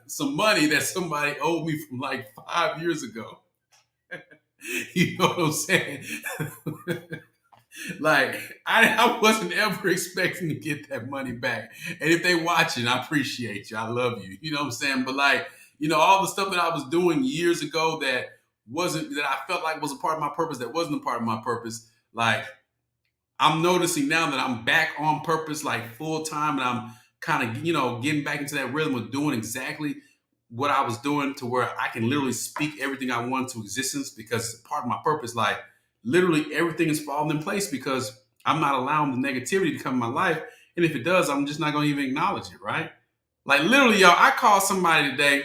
Speaker 1: some money that somebody owed me from like 5 years ago. You know what I'm saying? Like, I wasn't ever expecting to get that money back. And if they watching, I appreciate you. I love you. You know what I'm saying? But like, all the stuff that I was doing years ago that I felt like was a part of my purpose, that wasn't a part of my purpose. Like, I'm noticing now that I'm back on purpose, like full time, and I'm kind of, getting back into that rhythm of doing exactly what I was doing, to where I can literally speak everything I want to existence, because it's part of my purpose. Like, literally everything is falling in place because I'm not allowing the negativity to come in my life. And if it does, I'm just not going to even acknowledge it, right? Like, literally, y'all, I called somebody today.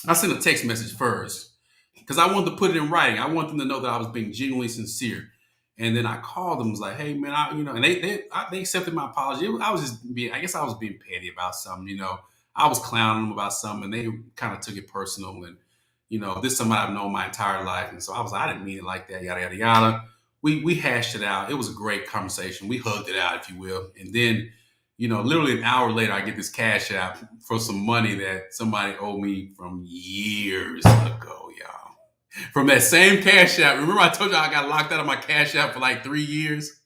Speaker 1: I sent a text message first because I wanted to put it in writing. I want them to know that I was being genuinely sincere. And then I called them, was like, "Hey, man, and they accepted my apology. I was just being, I guess I was being petty about something, I was clowning them about something, and they kind of took it personal. And, this is somebody I've known my entire life. And so I was like, I didn't mean it like that, yada, yada, yada. We hashed it out. It was a great conversation. We hugged it out, if you will. And then, literally an hour later, I get this cash app for some money that somebody owed me from years ago, y'all. From that same cash app. Remember I told you I got locked out of my cash app for like 3 years?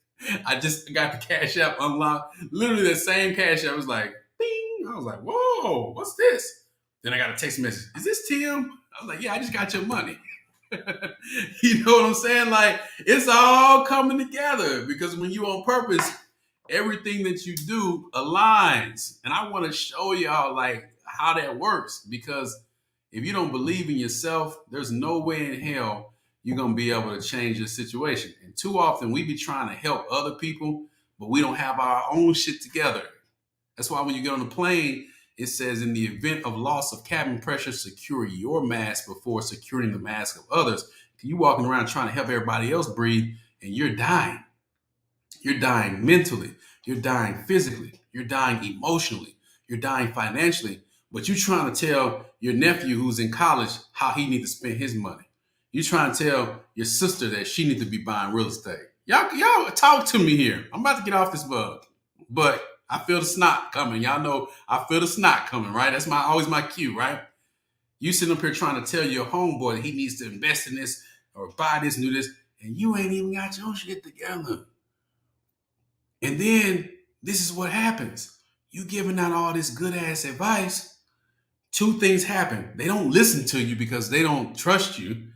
Speaker 1: I just got the cash app unlocked. Literally that same cash app was like, bing. I was like, whoa, what's this? Then I got a text message. Is this Tim? I was like, yeah, I just got your money. You know what I'm saying? Like, it's all coming together, because when you on purpose, everything that you do aligns. And I want to show y'all like how that works, because if you don't believe in yourself, there's no way in hell you're going to be able to change your situation. And too often we be trying to help other people, but we don't have our own shit together. That's why when you get on the plane, it says, in the event of loss of cabin pressure, secure your mask before securing the mask of others. You walking around trying to help everybody else breathe, and you're dying. You're dying mentally. You're dying physically. You're dying emotionally. You're dying financially. But you're trying to tell your nephew who's in college how he needs to spend his money. You're trying to tell your sister that she needs to be buying real estate. Y'all talk to me here. I'm about to get off this bug. But I feel the snot coming. Y'all know I feel the snot coming, right? That's always my cue, right? You sitting up here trying to tell your homeboy that he needs to invest in this or buy this, do this, and you ain't even got your shit together. And then this is what happens. You giving out all this good ass advice. Two things happen. They don't listen to you because they don't trust you,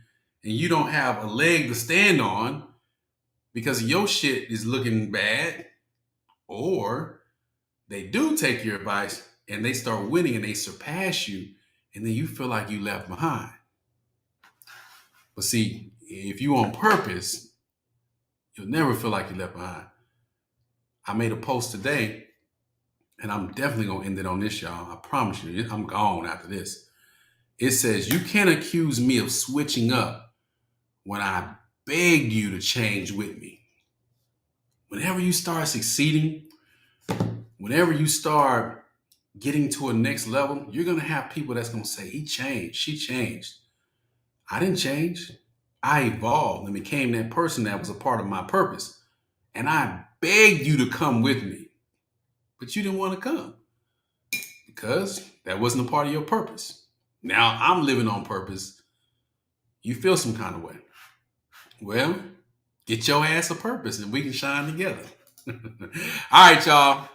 Speaker 1: and you don't have a leg to stand on because your shit is looking bad. Or they do take your advice and they start winning and they surpass you, and then you feel like you left behind. But see, if you on purpose, you'll never feel like you left behind. I made a post today, and I'm definitely going to end it on this, y'all. I promise you, I'm gone after this. It says, you can't accuse me of switching up when I begged you to change with me. Whenever you start succeeding, whenever you start getting to a next level, you're going to have people that's going to say, he changed, she changed. I didn't change. I evolved and became that person that was a part of my purpose. And I begged you to come with me, but you didn't want to come because that wasn't a part of your purpose. Now I'm living on purpose. You feel some kind of way. Well, get your ass a purpose and we can shine together. All right, y'all.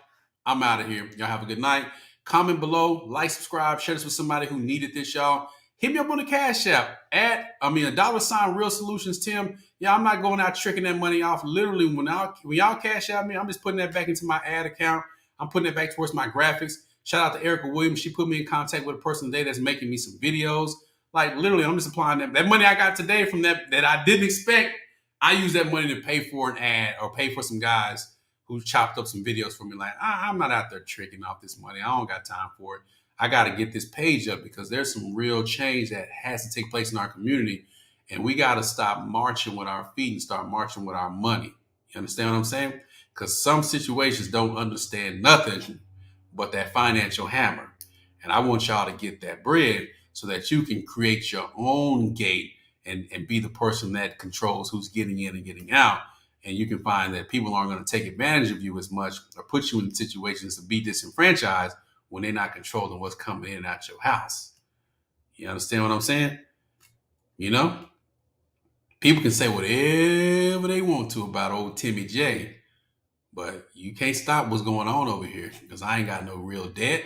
Speaker 1: I'm out of here. Y'all have a good night. Comment below, like, subscribe, share this with somebody who needed this, y'all. Hit me up on the Cash App at $, Real Solutions Tim. Yeah, I'm not going out tricking that money off. Literally, when y'all cash out me, I'm just putting that back into my ad account. I'm putting it back towards my graphics. Shout out to Ericka Williams. She put me in contact with a person today that's making me some videos. Like literally, I'm just applying that money I got today from that I didn't expect. I use that money to pay for an ad or pay for some guys who chopped up some videos for me. Like, I'm not out there tricking off this money. I don't got time for it. I got to get this page up because there's some real change that has to take place in our community. And we got to stop marching with our feet and start marching with our money. You understand what I'm saying? Because some situations don't understand nothing but that financial hammer. And I want y'all to get that bread so that you can create your own gate and be the person that controls who's getting in and getting out. And you can find that people aren't going to take advantage of you as much or put you in situations to be disenfranchised when they're not controlling what's coming in and out your house. You understand what I'm saying? You know, people can say whatever they want to about old Timmy J, but you can't stop what's going on over here because I ain't got no real debt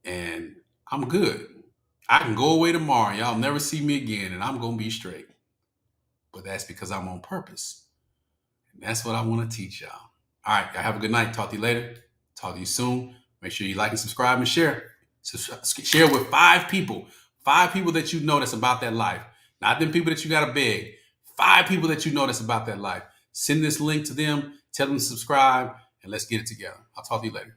Speaker 1: and I'm good. I can go away tomorrow. Y'all never see me again and I'm going to be straight. But that's because I'm on purpose. And that's what I want to teach y'all. All right, y'all have a good night. Talk to you later. Talk to you soon. Make sure you like and subscribe and share. Share with 5 people. 5 people that you know that's about that life. Not them people that you got to beg. 5 people that you know that's about that life. Send this link to them. Tell them to subscribe. And let's get it together. I'll talk to you later.